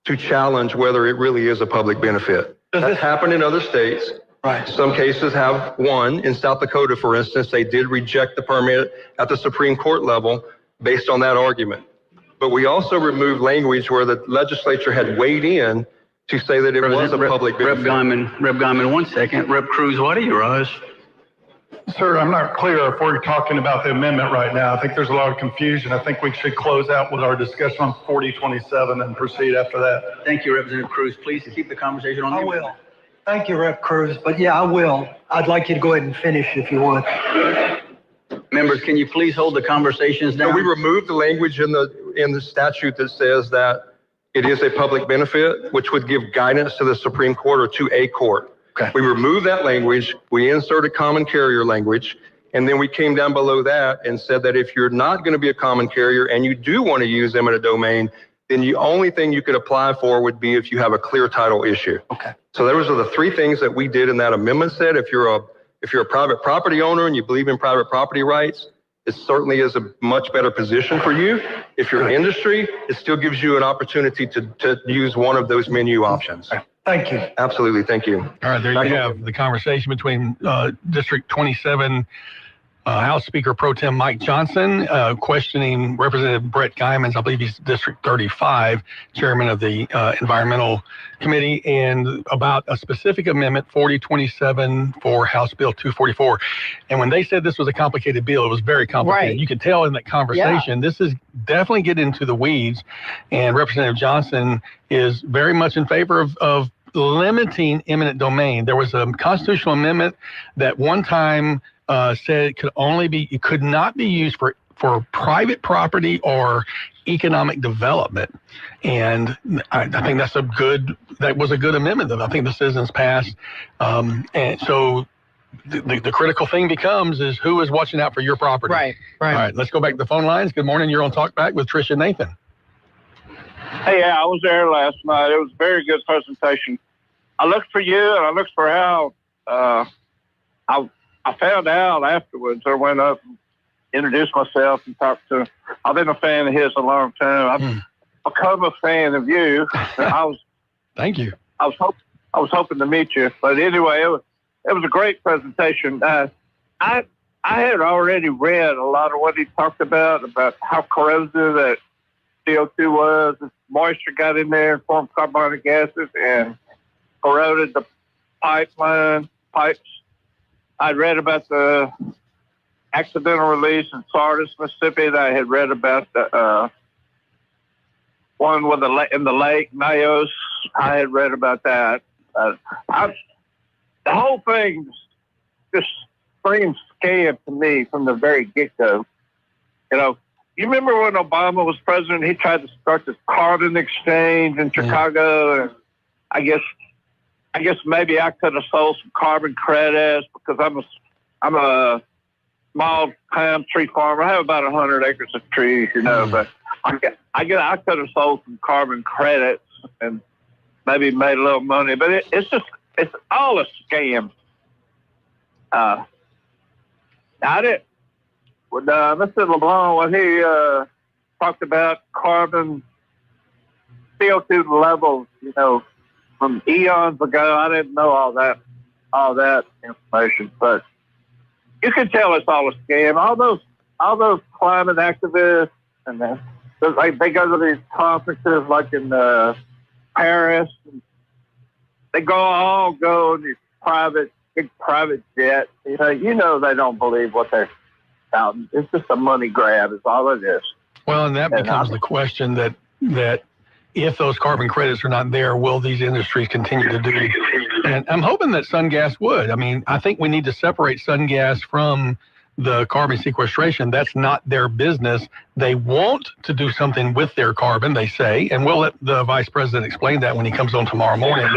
to challenge whether it really is a public benefit. That's happened in other states. Right. Some cases have won. In South Dakota, for instance, they did reject the permit at the Supreme Court level based on that argument. But we also removed language where the legislature had weighed in to say that it was a public benefit. Rep. Guyman, 1 second. Rep. Cruz, what do you rise? Sir, I'm not clear if we're talking about the amendment right now. I think there's a lot of confusion. I think we should close out with our discussion on 4027 and proceed after that. Thank you, Representative Cruz. Please keep the conversation on the amendment. I will. Thank you, Rep. Cruz. But yeah, I will. I'd like you to go ahead and finish if you would. Members, can you please hold the conversations down? So we removed the language in the statute that says that it is a public benefit, which would give guidance to the Supreme Court or to a court. Okay. We removed that language. We inserted common carrier language. And then we came down below that and said that if you're not going to be a common carrier and you do want to use eminent domain, then the only thing you could apply for would be if you have a clear title issue. Okay. So those are the three things that we did in that amendment. Said if you're a private property owner and you believe in private property rights, it certainly is a much better position for you. If you're industry, it still gives you an opportunity to use one of those menu options. Thank you. Absolutely. Thank you. All right, there you have the conversation between District 27 House Speaker Pro Tem Mike Johnson questioning Representative Brett Guyman, I believe he's District 35, Chairman of the Environmental Committee, and about a specific amendment, 4027 for House Bill 244. And when they said this was a complicated bill, it was very complicated. Right. You could tell in that conversation, this is definitely getting into the weeds, and Representative Johnson is very much in favor of limiting eminent domain. There was a constitutional amendment that one time said it could not be used for private property or economic development. And I think that was a good amendment that I think the citizens passed. And so the critical thing becomes is who is watching out for your property. Right. All right, let's go back to the phone lines. Good morning. You're on Talkback with Trish and Nathan. Hey, I was there last night. It was a very good presentation. I looked for you, and I looked for Al. I found out afterwards. I went up and introduced myself and talked to him. I've been a fan of his a long time. I've become a fan of you. Thank you. I was hoping to meet you, but anyway, it was a great presentation. I had already read a lot of what he talked about how corrosive that CO2 was. Moisture got in there and formed carbonic gases and corroded the pipes. I'd read about the accidental release in Sardis, Mississippi. That I had read about the one with in the lake, Mayos. I had read about that. The whole thing just screams scam to me from the very get-go. You remember when Obama was president, he tried to start this carbon exchange in Chicago, and I guess maybe I could have sold some carbon credits because I'm a small palm tree farmer. I have about 100 acres of trees, but I could have sold some carbon credits and maybe made a little money, but it's all a scam. I didn't. With Mr. LeBlanc, when he talked about carbon CO2 levels, from eons ago, I didn't know all that information, but you can tell it's all a scam. All those climate activists, and they go to these conferences like in Paris. And they all go in these big private jets. They don't believe what they're shouting. It's just a money grab. Is all it is. Well, and that becomes the question that if those carbon credits are not there, will these industries continue to do? And I'm hoping that Sungas would. I mean, I think we need to separate Sungas from the carbon sequestration. That's not their business. They want to do something with their carbon, they say, and we'll let the vice president explain that when he comes on tomorrow morning.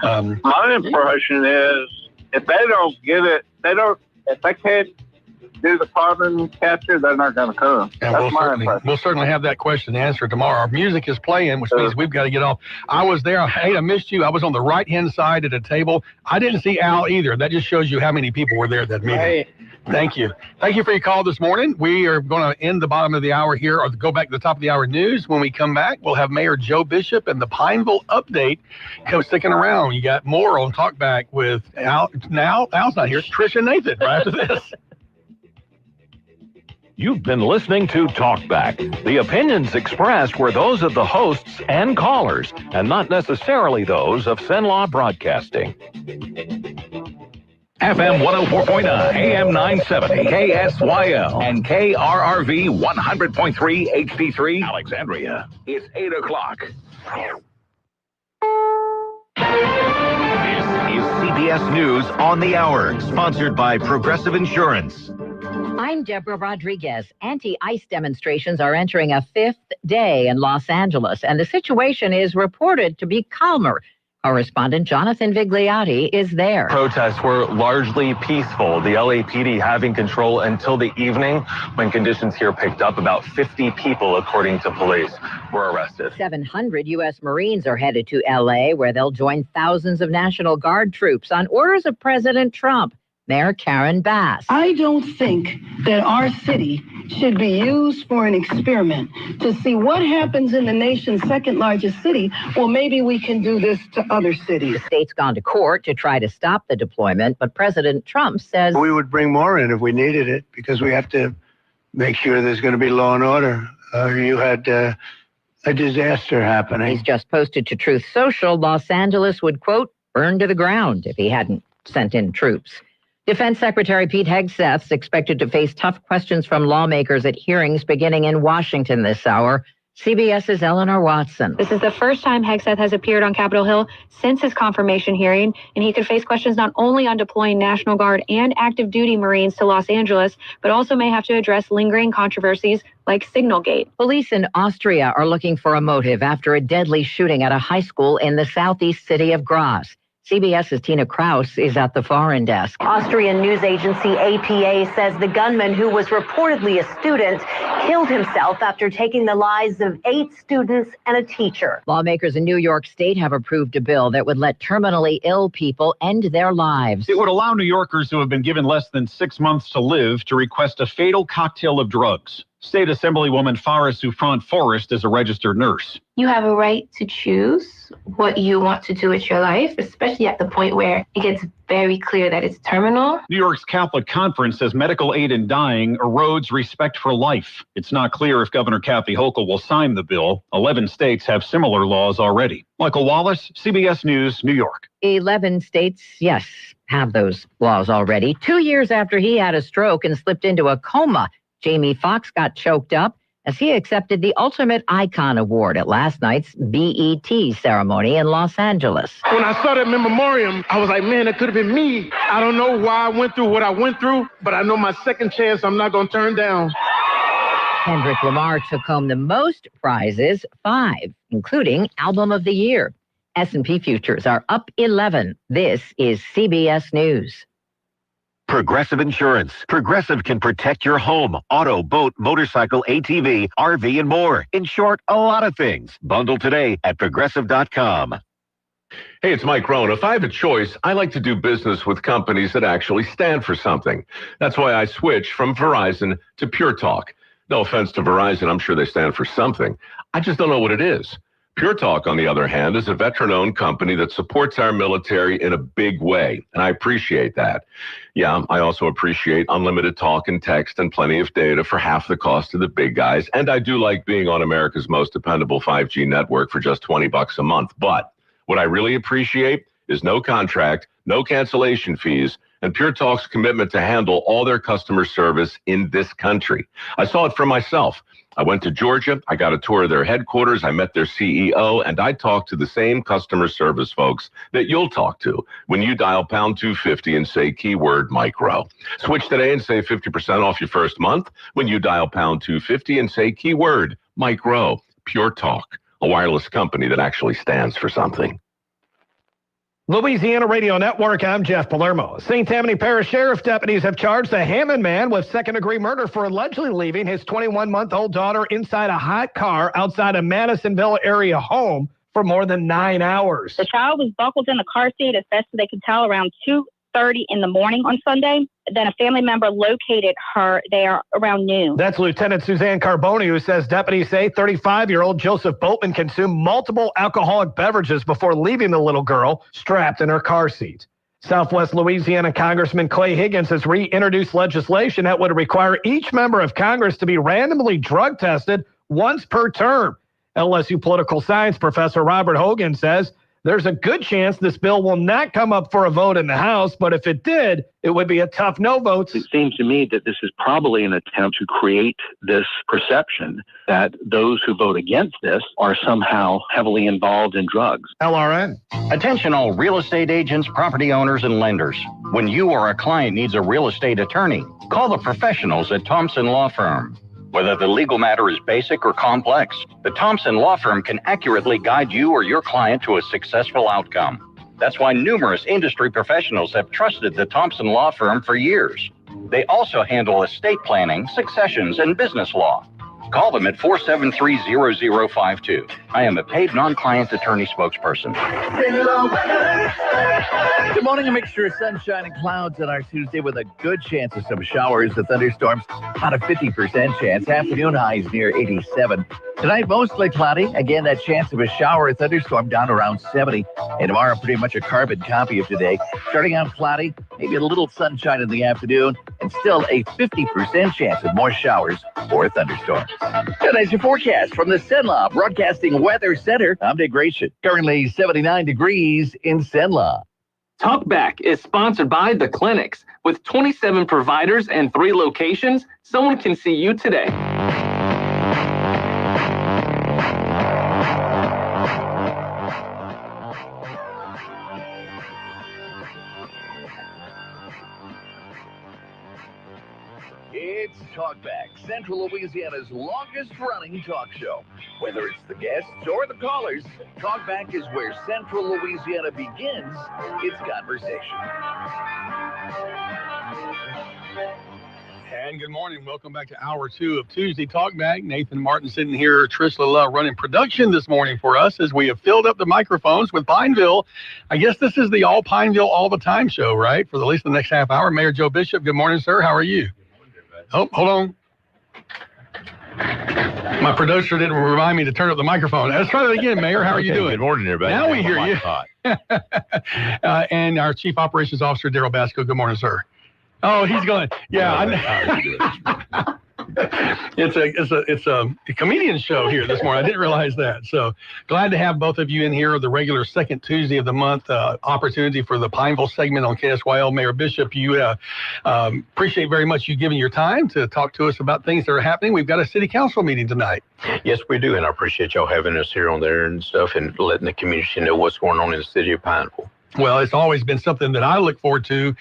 My impression is if they don't get it, if they can't do the carbon capture, they're not going to come. And we'll certainly have that question answered tomorrow. Our music is playing, which means we've got to get off. I was there. I missed you. I was on the right-hand side at a table. I didn't see Al either. That just shows you how many people were there at that meeting. Right. Thank you. Thank you for your call this morning. We are going to end the bottom of the hour here, or go back to the top of the hour news. When we come back, we'll have Mayor Joe Bishop and the Pineville update. Come sticking around. You got more on Talkback with Al. Now, Al's not here. Trish and Nathan right after this. You've been listening to Talkback. The opinions expressed were those of the hosts and callers, and not necessarily those of Cenlaw Broadcasting. FM 104.9, AM 970, KSYL, and KRRV 100.3 HD3, Alexandria. It's 8 o'clock. This is CBS News on the Hour, sponsored by Progressive Insurance. I'm Deborah Rodriguez. Anti-ICE demonstrations are entering a fifth day in Los Angeles, and the situation is reported to be calmer. Correspondent Jonathan Vigliotti is there. Protests were largely peaceful, the LAPD having control until the evening when conditions here picked up. About 50 people, according to police, were arrested. 700 U.S. Marines are headed to L.A., where they'll join thousands of National Guard troops on orders of President Trump. Mayor Karen Bass. I don't think that our city should be used for an experiment to see what happens in the nation's second largest city. Well, maybe we can do this to other cities. The state's gone to court to try to stop the deployment, but President Trump says we would bring more in if we needed it because we have to make sure there's going to be law and order. You had a disaster happening. He's just posted to Truth Social, Los Angeles would, quote, burn to the ground if he hadn't sent in troops. Defense Secretary Pete Hegseth's expected to face tough questions from lawmakers at hearings beginning in Washington this hour. CBS's Eleanor Watson. This is the first time Hegseth has appeared on Capitol Hill since his confirmation hearing, and he could face questions not only on deploying National Guard and active duty Marines to Los Angeles, but also may have to address lingering controversies like Signalgate. Police in Austria are looking for a motive after a deadly shooting at a high school in the southeast city of Graz. CBS's Tina Kraus is at the foreign desk. Austrian news agency APA says the gunman, who was reportedly a student, killed himself after taking the lives of 8 students and a teacher. Lawmakers in New York State have approved a bill that would let terminally ill people end their lives. It would allow New Yorkers who have been given less than 6 months to live to request a fatal cocktail of drugs. State Assemblywoman Farah Souffrant Forrest is a registered nurse. You have a right to choose what you want to do with your life, especially at the point where it gets very clear that it's terminal. New York's Catholic Conference says medical aid in dying erodes respect for life. It's not clear if Governor Kathy Hochul will sign the bill. 11 states have similar laws already. Michael Wallace, CBS News, New York. 11 states, yes, have those laws already. 2 years after he had a stroke and slipped into a coma, Jamie Foxx got choked up as he accepted the Ultimate Icon Award at last night's BET ceremony in Los Angeles. When I saw that memoriam, I was like, man, it could have been me. I don't know why I went through what I went through, but I know my second chance I'm not going to turn down. Kendrick Lamar took home the most prizes, 5, including Album of the Year. S&P futures are up 11. This is CBS News. Progressive Insurance. Progressive can protect your home, auto, boat, motorcycle, ATV, RV, and more. In short, a lot of things. Bundle today at Progressive.com. Hey, it's Mike Rohn. If I have a choice, I like to do business with companies that actually stand for something. That's why I switched from Verizon to Pure Talk. No offense to Verizon, I'm sure they stand for something. I just don't know what it is. Pure Talk, on the other hand, is a veteran-owned company that supports our military in a big way, and I appreciate that. Yeah, I also appreciate unlimited talk and text and plenty of data for half the cost of the big guys, and I do like being on America's most dependable 5G network for just $20 a month. But what I really appreciate is no contract, no cancellation fees, and Pure Talk's commitment to handle all their customer service in this country. I saw it for myself. I went to Georgia, I got a tour of their headquarters, I met their CEO, and I talked to the same customer service folks that you'll talk to when you dial pound 250 and say keyword micro. Switch today and save 50% off your first month when you dial pound 250 and say keyword micro. Pure Talk, a wireless company that actually stands for something. Louisiana Radio Network, I'm Jeff Palermo. St. Tammany Parish Sheriff deputies have charged the Hammond man with second-degree murder for allegedly leaving his 21-month-old daughter inside a hot car outside a Madisonville area home for more than 9 hours. The child was buckled in the car seat as best as they could tell around 2:30 in the morning on Sunday. Then a family member located her there around noon. That's Lieutenant Suzanne Carboni, who says deputies say 35-year-old Joseph Boatman consumed multiple alcoholic beverages before leaving the little girl strapped in her car seat. Southwest Louisiana Congressman Clay Higgins has reintroduced legislation that would require each member of Congress to be randomly drug tested once per term. LSU political science professor Robert Hogan says there's a good chance this bill will not come up for a vote in the House, but if it did, it would be a tough no vote. It seems to me that this is probably an attempt to create this perception that those who vote against this are somehow heavily involved in drugs. LRN. Attention all real estate agents, property owners, and lenders. When you or a client needs a real estate attorney, call the professionals at Thompson Law Firm. Whether the legal matter is basic or complex, the Thompson Law Firm can accurately guide you or your client to a successful outcome. That's why numerous industry professionals have trusted the Thompson Law Firm for years. They also handle estate planning, successions, and business law. Call them at 473-0052. I am a paid non-client attorney spokesperson. Good morning. A mixture of sunshine and clouds on our Tuesday with a good chance of some showers and thunderstorms. About a 50% chance. Afternoon highs near 87. Tonight, mostly cloudy. Again, that chance of a shower or thunderstorm down around 70. And tomorrow, pretty much a carbon copy of today. Starting out cloudy, maybe a little sunshine in the afternoon, and still a 50% chance of more showers or thunderstorms. Tonight's your forecast from the Cenla Broadcasting Weather Center. I'm Dick Gratian. Currently 79 degrees in Cenla. Talkback is sponsored by The Clinics. With 27 providers and 3 locations, someone can see you today. It's Talkback, Central Louisiana's longest-running talk show. Whether it's the guests or the callers, Talkback is where Central Louisiana begins its conversation. And good morning. Welcome back to Hour 2 of Tuesday Talkback. Nathan Martin sitting here, Trish LaLove running production this morning for us as we have filled up the microphones with Pineville. I guess this is the All Pineville All the Time show, right? For at least the next half hour. Mayor Joe Bishop, good morning, sir. How are you? Oh, hold on. My producer didn't remind me to turn up the microphone. Let's try that again, Mayor. How are you doing? Good morning, everybody. Now we hear you. And our Chief Operations Officer, Daryl Basco. Good morning, sir. Oh, he's going. Yeah, it's a comedian show here this morning. I didn't realize that. So glad to have both of you in here. The regular second Tuesday of the month opportunity for the Pineville segment on KSYL. Mayor Bishop, you appreciate very much you giving your time to talk to us about things that are happening. We've got a city council meeting tonight. Yes, we do, and I appreciate y'all having us here on there and stuff, and letting the community know what's going on in the city of Pineville. Well, it's always been something that I look forward to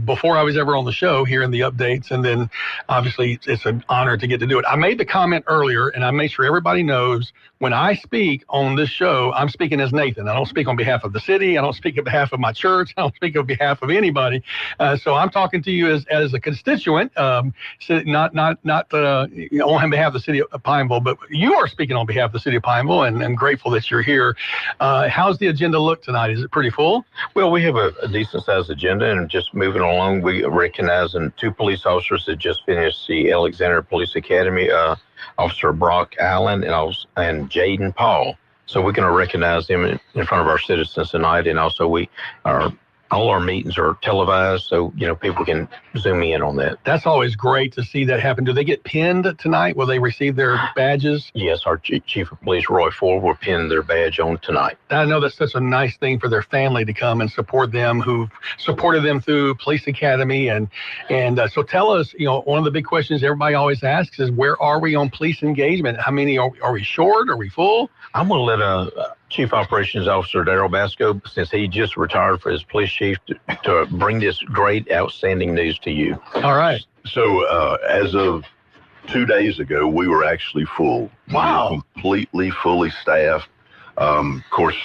before I was ever on the show, hearing the updates. And then obviously it's an honor to get to do it. I made the comment earlier, and I make sure everybody knows when I speak on this show, I'm speaking as Nathan. I don't speak on behalf of the city. I don't speak on behalf of my church. I don't speak on behalf of anybody. So I'm talking to you as a constituent, not on behalf of the city of Pineville, but you are speaking on behalf of the city of Pineville, and I'm grateful that you're here. How's the agenda look tonight? Is it pretty full? Well, we have a decent-sized agenda, and just moving along, we are recognizing 2 police officers that just finished the Alexander Police Academy, Officer Brock Allen and Jaden Paul. So we're going to recognize them in front of our citizens tonight, and also all our meetings are televised, so people can zoom in on that. That's always great to see that happen. Do they get pinned tonight? Will they receive their badges? Yes, our Chief of Police, Roy Ford, will pin their badge on tonight. I know that's such a nice thing for their family to come and support them, who've supported them through Police Academy. And so tell us, one of the big questions everybody always asks is, where are we on police engagement? How many are we short? Are we full? I'm going to let Chief Operations Officer Daryl Basco, since he just retired for his police chief, to bring this great, outstanding news to you. All right. So as of 2 days ago, we were actually full. Wow. We were completely, fully staffed. Of course,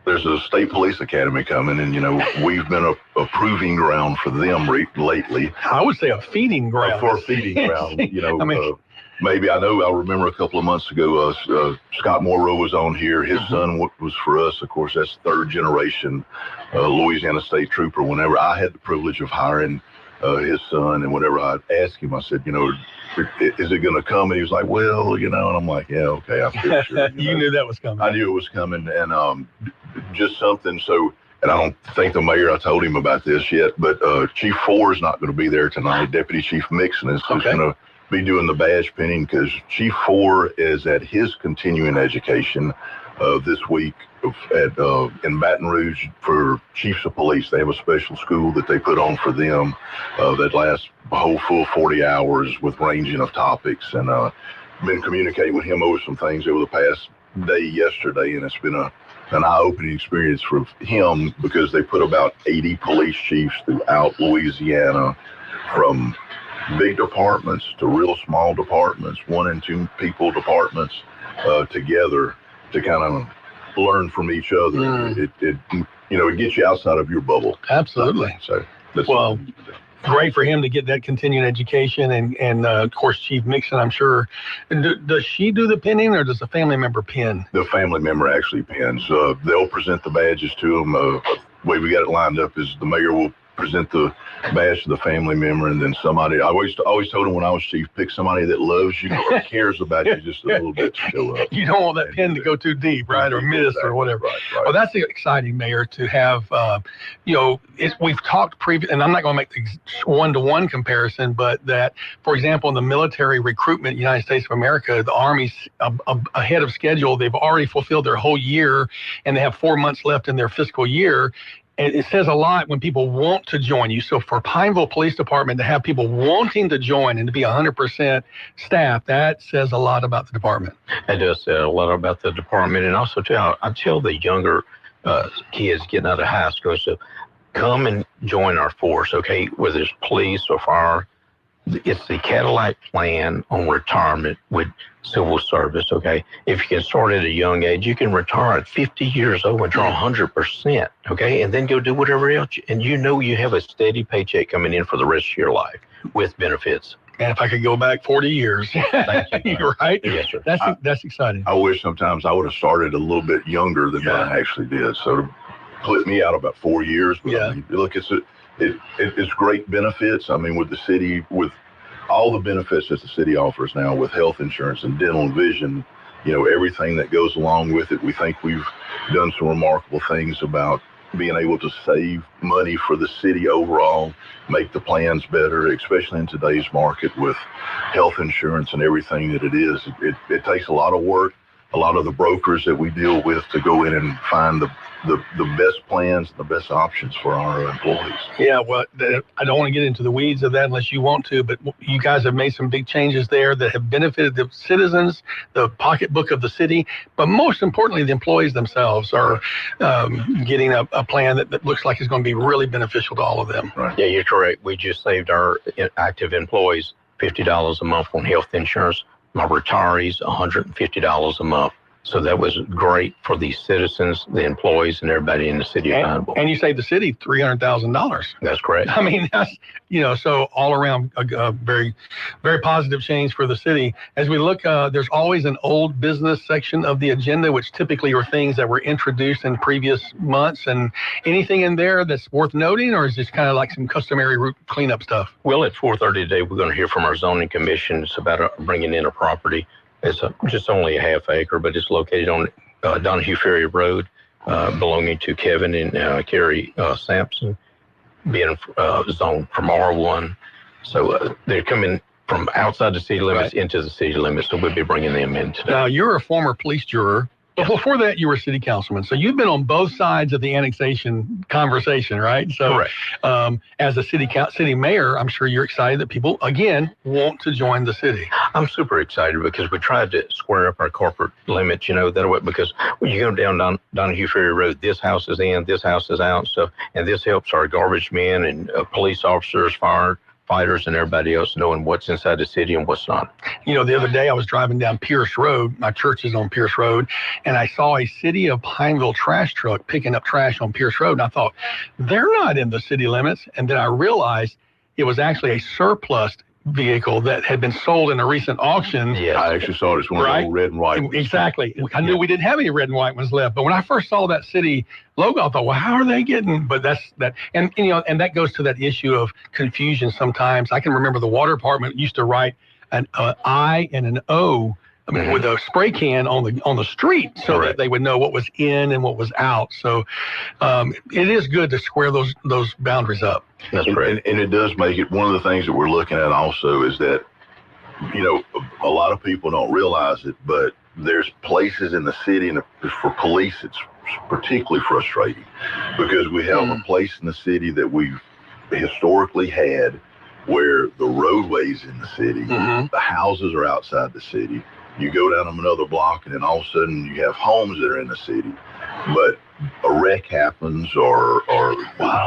there's a state police academy coming, and, we've been a proving ground for them lately. I would say a feeding ground. For a feeding ground, maybe I'll remember a couple of months ago, Scott Morrow was on here. His son was for us. Of course, that's third generation Louisiana State Trooper. Whenever I had the privilege of hiring his son, and whenever I asked him, I said, is it going to come? And he was like, well, and I'm like, yeah, okay, I'm pretty sure. You knew that was coming. I knew it was coming, and just something. So, and I don't think the mayor, I told him about this yet, but Chief 4 is not going to be there tonight. Deputy Chief Mixon is going to be doing the badge pinning, because Chief 4 is at his continuing education this week in Baton Rouge for chiefs of police. They have a special school that they put on for them that lasts a whole full 40 hours with ranging of topics, and been communicating with him over some things over the past day yesterday, and it's been an eye-opening experience for him, because they put about 80 police chiefs throughout Louisiana, from big departments to real small departments, 1 and 2 people departments, together to kind of learn from each other. It gets you outside of your bubble. Absolutely. So great for him to get that continuing education, and of course Chief Mixon, I'm sure. Does she do the pinning, or does a family member pin? The family member actually pins. They'll present the badges to them. The way we got it lined up is the mayor will present the badge to the family member, and then somebody, I always told him when I was chief, pick somebody that loves you or cares about you just a little bit to show up. You don't want that pin to go too deep, right, or miss, or whatever. Right. Well, that's exciting, Mayor, to have, we've talked previous, and I'm not going to make the one-to-one comparison, but that, for example, in the military recruitment, United States of America, the Army's ahead of schedule. They've already fulfilled their whole year, and they have 4 months left in their fiscal year. And it says a lot when people want to join you. So for Pineville Police Department to have people wanting to join and to be 100% staff, that says a lot about the department. It does say a lot about the department. And also, I tell the younger kids getting out of high school, so come and join our force, okay? Whether it's police or fire, It's the Cadillac plan on retirement with civil service, okay? If you can start at a young age, you can retire at 50 years old and draw 100%, okay? And then go do whatever else. And you know you have a steady paycheck coming in for the rest of your life with benefits. And if I could go back 40 years, you're right. Yes, sir. That's exciting. I wish sometimes I would have started a little bit younger than I actually did. So to put me out about 4 years. But I mean, look, it's great benefits. I mean, with the city, with all the benefits that the city offers now with health insurance and dental and vision, you know, everything that goes along with it. We think we've done some remarkable things about being able to save money for the city overall, make the plans better, especially in today's market with health insurance and everything that it is. It takes a lot of work, a lot of the brokers that we deal with to go in and find the best plans, the best options for our employees. Yeah, well, I don't want to get into the weeds of that unless you want to, but you guys have made some big changes there that have benefited the citizens, the pocketbook of the city, but most importantly, the employees themselves are getting a plan that looks like it's going to be really beneficial to all of them. Right. Yeah, you're correct. We just saved our active employees $50 a month on health insurance. My retirees, $150 a month. So that was great for the citizens, the employees, and everybody in the city of Pineville. And you saved the city $300,000. That's correct. I mean, that's, so all around a very, very positive change for the city. As we look, there's always an old business section of the agenda, which typically are things that were introduced in previous months. And anything in there that's worth noting, or is this kind of like some customary route cleanup stuff? Well, at 4:30 today, we're going to hear from our zoning commission. It's about bringing in a property. It's just only a half acre, but it's located on Donahue Ferry Road, belonging to Kevin and Carrie Sampson, being zoned from R1. So they're coming from outside the city limits into the city limits, so we'll be bringing them in today. Now, you're a former police juror. But before that, you were a city councilman. So you've been on both sides of the annexation conversation, right? So, correct. As a city mayor, I'm sure you're excited that people, again, want to join the city. I'm super excited because we tried to square up our corporate limits, that way, because when you go down Donahue Ferry Road, this house is in, this house is out. So, and this helps our garbage men and police officers, firefighters, and everybody else knowing what's inside the city and what's not. The other day I was driving down Pierce Road. My church is on Pierce Road, and I saw a City of Pineville trash truck picking up trash on Pierce Road. And I thought, they're not in the city limits. And then I realized it was actually a surplus vehicle that had been sold in a recent auction. Yeah, I actually saw it. It's one of the old red and white ones. Exactly. I knew we didn't have any red and white ones left, but when I first saw that city logo, I thought, well, how are they getting? But that's that, and and that goes to that issue of confusion. Sometimes I can remember the water department used to write an I and an O. I mean, with a spray can on the street, so that they would know what was in and what was out. So it is good to square those boundaries up. That's right. And it does make it, one of the things that we're looking at also is that, a lot of people don't realize it, but there's places in the city, and for police, it's particularly frustrating because we have a place in the city that we've historically had where the roadways in the city, the houses are outside the city. You go down another block, and then all of a sudden you have homes that are in the city, but a wreck happens or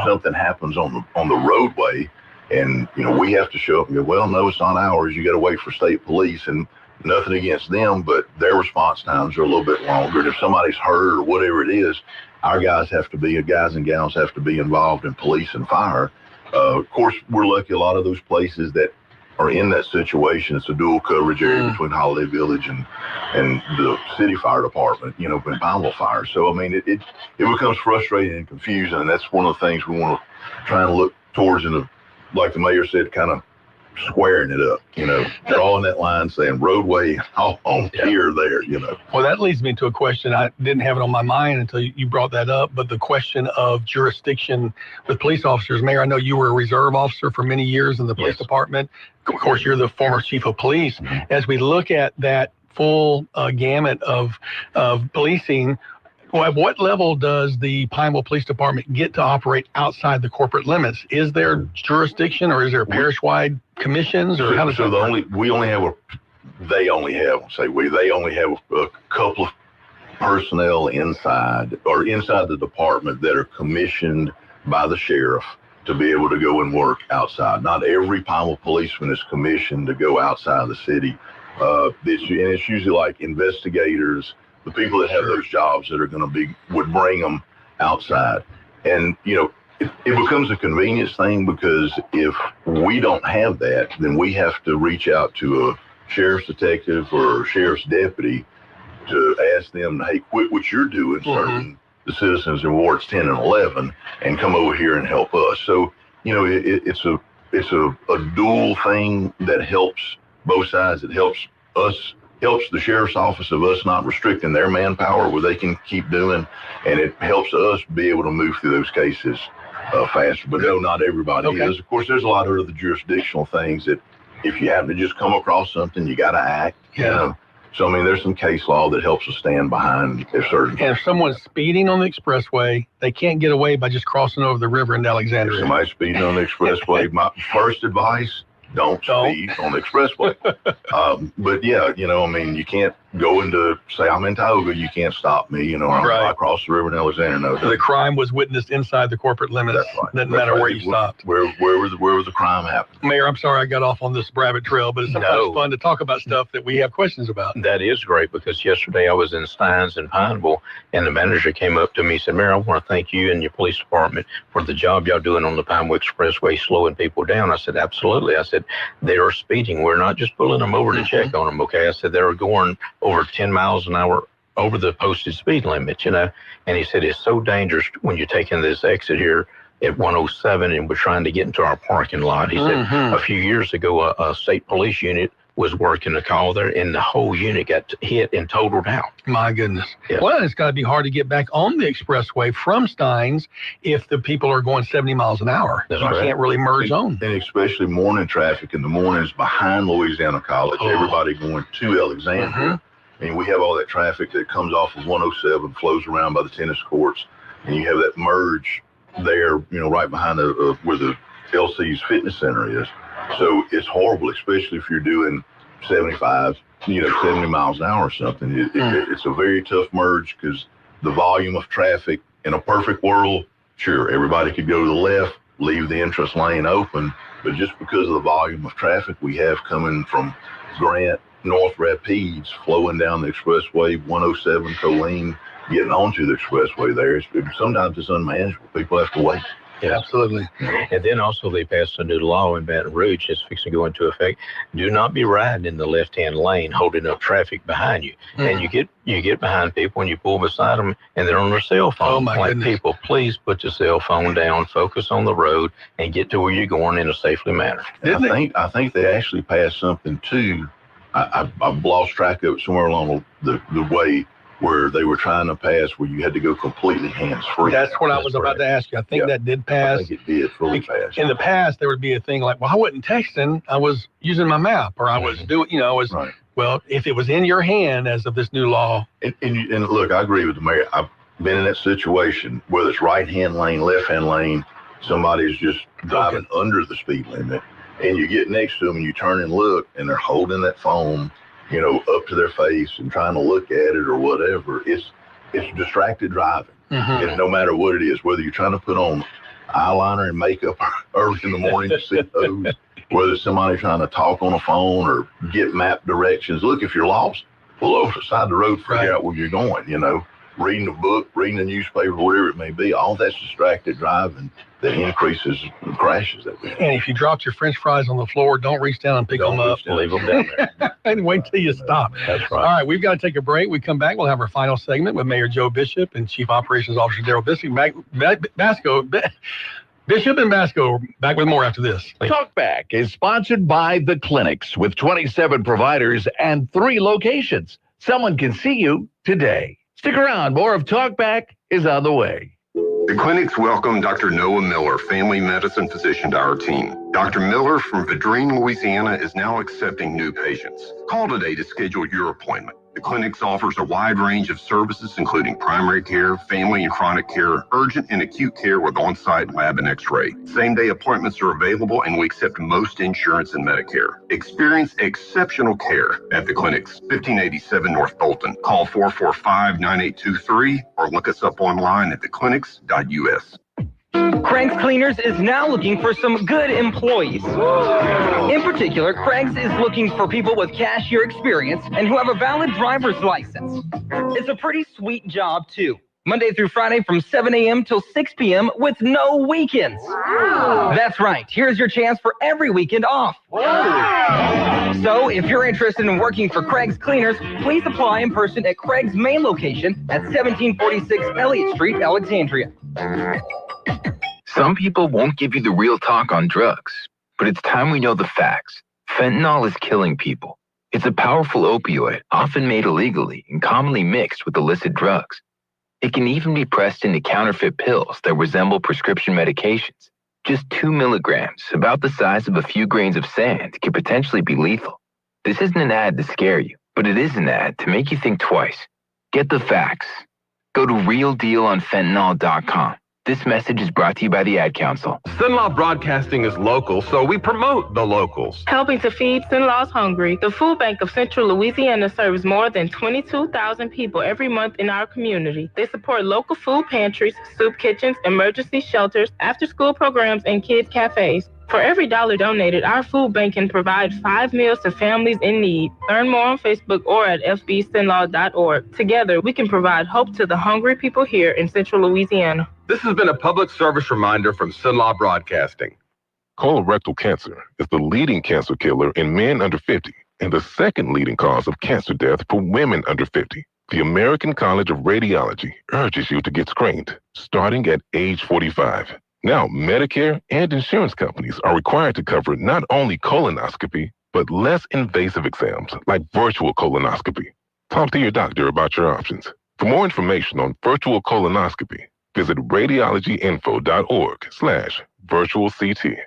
something happens on the roadway, and we have to show up and go, well, no, it's not ours. You got to wait for state police, and nothing against them, but their response times are a little bit longer. And if somebody's hurt or whatever it is, our guys and gals have to be involved in police and fire. Of course, we're lucky a lot of those places that are in that situation. It's a dual coverage area between Holiday Village and the city fire department, in Pineville Fire. So, I mean, it becomes frustrating and confusing, and that's one of the things we want to try and look towards like the mayor said, kind of squaring it up, drawing that line, saying roadway, on here, there, Well, that leads me to a question. I didn't have it on my mind until you brought that up, but the question of jurisdiction with police officers. Mayor, I know you were a reserve officer for many years in the police department. Of course, you're the former chief of police. As we look at that full gamut of policing, well, at what level does the Pineville Police Department get to operate outside the corporate limits? Is there jurisdiction, or is there parish-wide commissions, or how does that work? They only have a couple of personnel inside the department that are commissioned by the sheriff to be able to go and work outside. Not every Pineville policeman is commissioned to go outside the city. It's usually like investigators, the people that have those jobs that are going to would bring them outside. And, it becomes a convenience thing, because if we don't have that, then we have to reach out to a sheriff's detective or a sheriff's deputy to ask them, hey, quit what you're doing, serving the citizens in wards 10 and 11, and come over here and help us. So, it's a dual thing that helps both sides. It helps us, helps the sheriff's office of us not restricting their manpower where they can keep doing, and it helps us be able to move through those cases faster. But no, not everybody is. Of course, there's a lot of other jurisdictional things that if you happen to just come across something, you got to act. So, I mean, there's some case law that helps us stand behind certain. And if someone's speeding on the expressway, they can't get away by just crossing over the river into Alexandria. If somebody's speeding on the expressway, my first advice, don't speed on the expressway. But yeah, I mean, you can't go say I'm in Tioga, you can't stop me, I cross the river in Alexandria. No, the crime was witnessed inside the corporate limits. That's right. Doesn't matter where you stopped. Where was the crime happening? Mayor, I'm sorry I got off on this rabbit trail, but it's sometimes fun to talk about stuff that we have questions about. That is great, because yesterday I was in Steins in Pineville, and the manager came up to me and said, Mayor, I want to thank you and your police department for the job y'all doing on the Pineville Expressway, slowing people down. I said, absolutely. I said, they are speeding. We're not just pulling them over to check on them, okay? I said, they were going over 10 miles an hour over the posted speed limit, and he said, it's so dangerous when you're taking this exit here at 107 and we're trying to get into our parking lot. He said a few years ago, a state police unit was working a call there, and the whole unit got hit and totaled out. My goodness. Yes. Well, it's got to be hard to get back on the expressway from Steins if the people are going 70 miles an hour. That's you right. can't really merge on. And especially morning traffic in the mornings behind Louisiana College, everybody going to Alexandria. I mean, we have all that traffic that comes off of 107, flows around by the tennis courts, and you have that merge there, right behind where the LC's fitness center is. So it's horrible, especially if you're doing 75, 70 miles an hour or something. It's a very tough merge, because the volume of traffic in a perfect world, sure, everybody could go to the left, leave the entrance lane open, but just because of the volume of traffic we have coming from Grant, North Rapides, flowing down the expressway, 107, Colleen, getting onto the expressway there, sometimes it's unmanageable. People have to wait. Yeah, absolutely. And then also they passed a new law in Baton Rouge that's fixing to go into effect. Do not be riding in the left-hand lane, holding up traffic behind you. And you get behind people and you pull beside them, and they're on their cell phone. Oh, my goodness. People, please put your cell phone down, focus on the road, and get to where you're going in a safely manner. I think they actually passed something too. I've lost track of it somewhere along the way, where they were trying to pass where you had to go completely hands-free. That's what I was about to ask you. I think that did pass. I think it did fully pass. In the past, there would be a thing like, well, I wasn't texting, I was using my map, or I was doing, Right. Well, if it was in your hand as of this new law. And look, I agree with the mayor. I've been in that situation, whether it's right-hand lane, left-hand lane, somebody's just driving under the speed limit, and you get next to them and you turn and look, and they're holding that phone, up to their face and trying to look at it or whatever. It's distracted driving. And no matter what it is, whether you're trying to put on eyeliner and makeup early in the morning to see those, whether it's somebody trying to talk on a phone or get map directions. Look, if you're lost, pull over to the side of the road, figure out where you're going, reading a book, reading a newspaper, whatever it may be. All that's distracted driving that increases crashes that we have. And if you dropped your French fries on the floor, don't reach down and pick them up. Leave them down there. And wait till you stop. That's right. All right, we've got to take a break. We come back, we'll have our final segment with Mayor Joe Bishop and Chief Operations Officer Daryl Bishop and Basco. Back with more after this. Talkback is sponsored by The Clinics, with 27 providers and 3 locations. Someone can see you today. Stick around. More of Talkback is on the way. The clinics welcome Dr. Noah Miller, family medicine physician, to our team. Dr. Miller from Vadrine, Louisiana, is now accepting new patients. Call today to schedule your appointment. The clinics offers a wide range of services, including primary care, family and chronic care, urgent and acute care with on-site lab and x-ray. Same-day appointments are available, and we accept most insurance and Medicare. Experience exceptional care at the clinics, 1587 North Bolton. Call 445-9823 or look us up online at theclinics.us. Craig's Cleaners is now looking for some good employees. In particular, Craig's is looking for people with cashier experience and who have a valid driver's license. It's a pretty sweet job, too. Monday through Friday from 7 a.m. till 6 p.m. with no weekends. Wow. That's right. Here's your chance for every weekend off. Wow. So if you're interested in working for Craig's Cleaners, please apply in person at Craig's main location at 1746 Elliott Street, Alexandria. Some people won't give you the real talk on drugs, but it's time we know the facts. Fentanyl is killing people. It's a powerful opioid, often made illegally and commonly mixed with illicit drugs. It can even be pressed into counterfeit pills that resemble prescription medications. Just 2 milligrams, about the size of a few grains of sand, can potentially be lethal. This isn't an ad to scare you, but it is an ad to make you think twice. Get the facts. Go to realdealonfentanyl.com. This message is brought to you by the Ad Council. Sinlaw Broadcasting is local, so we promote the locals. Helping to feed Sinlaw's hungry, the Food Bank of Central Louisiana serves more than 22,000 people every month in our community. They support local food pantries, soup kitchens, emergency shelters, after-school programs, and kid cafes. For every dollar donated, our food bank can provide 5 meals to families in need. Learn more on Facebook or at fbsinlaw.org. Together, we can provide hope to the hungry people here in Central Louisiana. This has been a public service reminder from Sinlaw Broadcasting. Colorectal cancer is the leading cancer killer in men under 50 and the second leading cause of cancer death for women under 50. The American College of Radiology urges you to get screened, starting at age 45. Now, Medicare and insurance companies are required to cover not only colonoscopy, but less invasive exams like virtual colonoscopy. Talk to your doctor about your options. For more information on virtual colonoscopy, visit radiologyinfo.org/virtual CT.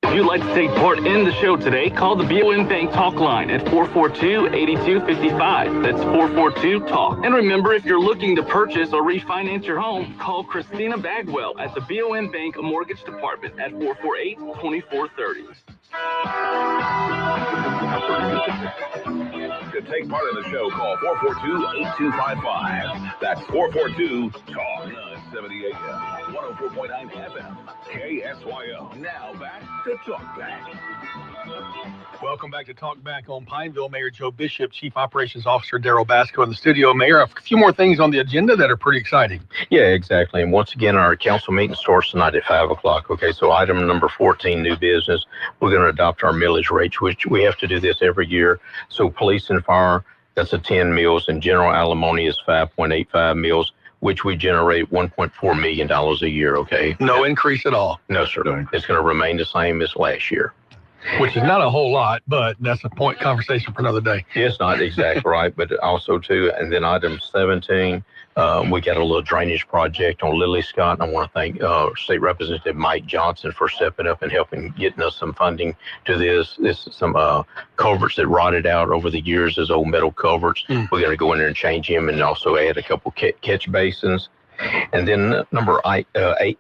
If you'd like to take part in the show today, call the BOM Bank Talk line at 442-8255. That's 442-TALK. And remember, if you're looking to purchase or refinance your home, call Christina Bagwell at the BOM Bank Mortgage Department at 448-2430. To take part in the show, call 442-8255. That's 442-TALK. 970 AM, 104.9 FM, KSYO. Now back to Talk Back. Welcome back to Talk Back on Pineville. Mayor Joe Bishop, Chief Operations Officer Daryl Basco in the studio. Mayor, a few more things on the agenda that are pretty exciting. Yeah, exactly. And once again, our council meeting starts tonight at 5 o'clock. Okay, so item number 14, new business. We're going to adopt our millage rates, which we have to do this every year. So police and fire, that's a 10 mills, and general alimony is 5.85 mills, which we generate $1.4 million a year, okay? No increase at all? No, sir. It's going to remain the same as last year. Which is not a whole lot, but that's a point conversation for another day. It's not exactly right, but also too, and then item 17, we got a little drainage project on Lily Scott, and I want to thank State Representative Mike Johnson for stepping up and helping getting us some funding to this. This is some culverts that rotted out over the years as old metal culverts. We're going to go in there and change them and also add a couple catch basins. And then number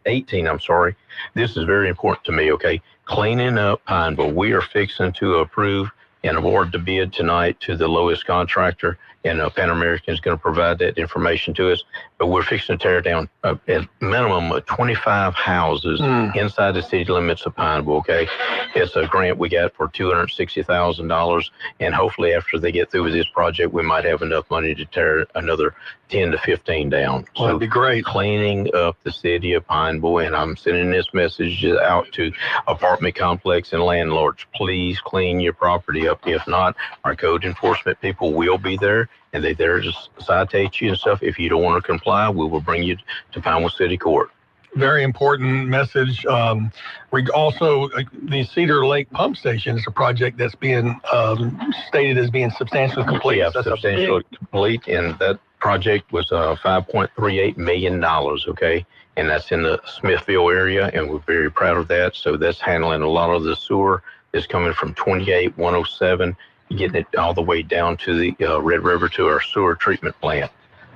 18, I'm sorry. This is very important to me, okay? Cleaning up Pineville. We are fixing to approve and award the bid tonight to the lowest contractor, and Pan American is going to provide that information to us. But we're fixing to tear down at minimum of 25 houses inside the city limits of Pineville, okay? It's a grant we got for $260,000, and hopefully after they get through with this project, we might have enough money to tear another 10 to 15 down. Well, that'd be great. Cleaning up the city of Pineville, and I'm sending this message out to apartment complex and landlords. Please clean your property up. If not, our code enforcement people will be there, and they're there to citate you and stuff. If you don't want to comply, we will bring you to Pineville City Court. Very important message. Also, the Cedar Lake Pump Station is a project that's being stated as being substantially complete. Yeah, substantially complete, and that project was $5.38 million, okay? And that's in the Smithville area, and we're very proud of that. So that's handling a lot of the sewer that's coming from 28107, getting it all the way down to the Red River to our sewer treatment plant.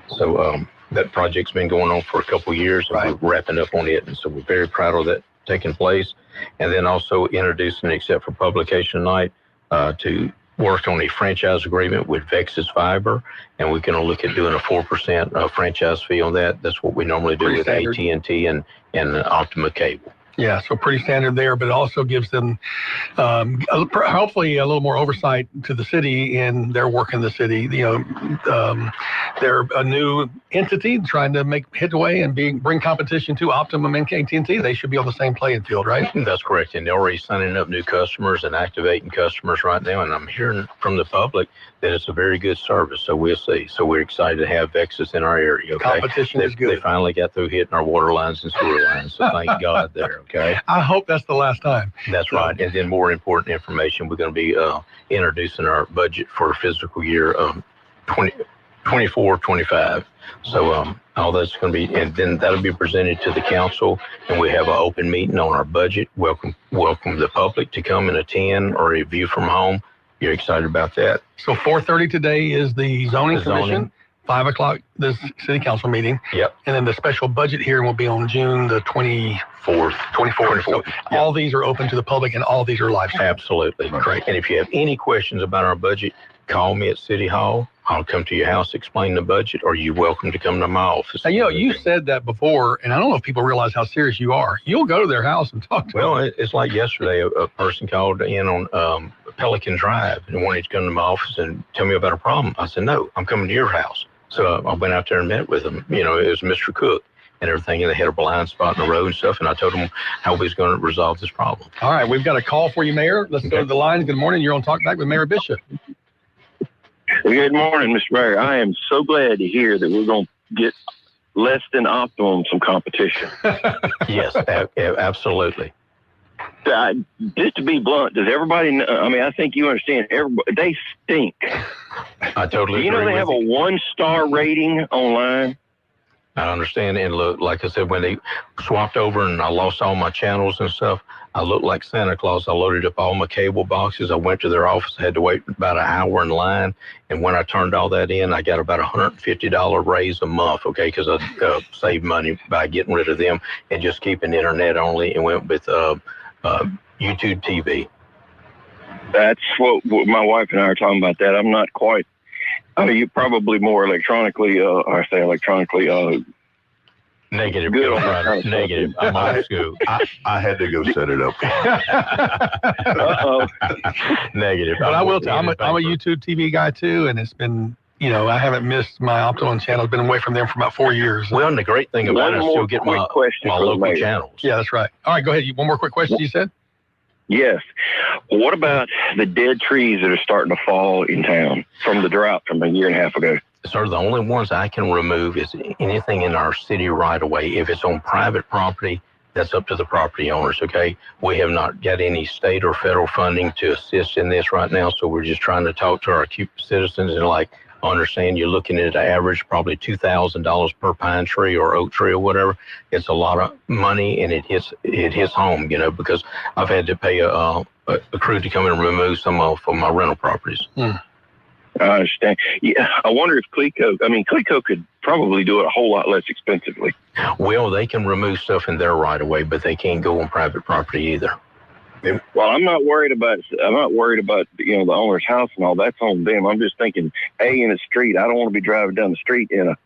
So that project's been going on for a couple of years, and we're wrapping up on it. And so we're very proud of that taking place. And then also introducing, except for publication night, to worked on a franchise agreement with Vexus Fiber, and we're going to look at doing a 4% franchise fee on that. That's what we normally do with AT&T and Optima Cable. Yeah, so pretty standard there, but it also gives them hopefully a little more oversight to the city in their work in the city. They're a new entity trying to make headway and bring competition to Optimum and AT&T. They should be on the same playing field, right? That's correct, and they're already signing up new customers and activating customers right now, and I'm hearing from the public that it's a very good service, so we'll see. So we're excited to have Vexus in our area, okay? Competition is good. They finally got through hitting our water lines and sewer lines, so thank God there, okay? I hope that's the last time. That's right, and then more important information, we're going to be introducing our budget for fiscal year 24-25. So all that's going to be, and then that'll be presented to the council, and we have an open meeting on our budget. Welcome the public to come and attend or review from home. You're excited about that? So 4:30 today is the zoning commission. 5 o'clock, the city council meeting. Yep. And then the special budget hearing will be on June the 24th. So all these are open to the public and all these are live streamed. Absolutely. Great. And if you have any questions about our budget, call me at City Hall. I'll come to your house, explain the budget, or you're welcome to come to my office. Now, you said that before, and I don't know if people realize how serious you are. You'll go to their house and talk to them. Well, it's like yesterday, a person called in on Pelican Drive and wanted to come to my office and tell me about a problem. I said, no, I'm coming to your house. So I went out there and met with him. It was Mr. Cook and everything, and they had a blind spot in the road and stuff, and I told him how we was going to resolve this problem. All right, we've got a call for you, Mayor. Let's go to the line. Good morning. You're on Talk Back with Mayor Bishop. Good morning, Mr. Mayor. I am so glad to hear that we're going to get less than optimum some competition. Yes, absolutely. Just to be blunt, does everybody know? I mean, I think you understand. Everybody, they stink. I totally agree. You know, they have a 1-star rating online. I understand. And look, like I said, when they swapped over and I lost all my channels and stuff, I looked like Santa Claus. I loaded up all my cable boxes. I went to their office. I had to wait about an hour in line. And when I turned all that in, I got about $150 raise a month, okay, because I saved money by getting rid of them and just keeping internet only and went with YouTube TV. That's what my wife and I are talking about that. I'm not quite, you're probably more electronically, Negative. Good on that kind of Negative. I'm off school. I had to go set it up. Uh-oh. Negative. But I will tell you, I'm a YouTube TV guy too, and it's been, I haven't missed my Optimum channel. I've been away from them for about 4 years. Well, and the great thing about it, I still get my local channels. Yeah, that's right. All right, go ahead. One more quick question, you said? Yes. What about the dead trees that are starting to fall in town from the drought from a year and a half ago? Sir, the only ones I can remove is anything in our city right away. If it's on private property, that's up to the property owners, okay? We have not got any state or federal funding to assist in this right now, so we're just trying to talk to our citizens and understand you're looking at an average probably $2,000 per pine tree or oak tree or whatever. It's a lot of money, and it hits home, because I've had to pay a crew to come and remove some of my rental properties. I understand. Yeah, I wonder if Cleco could probably do it a whole lot less expensively. Well, they can remove stuff in their right of way, but they can't go on private property either. Well, I'm not worried about the owner's house and all. That's on them. I'm just thinking, in the street, I don't want to be driving down the street and a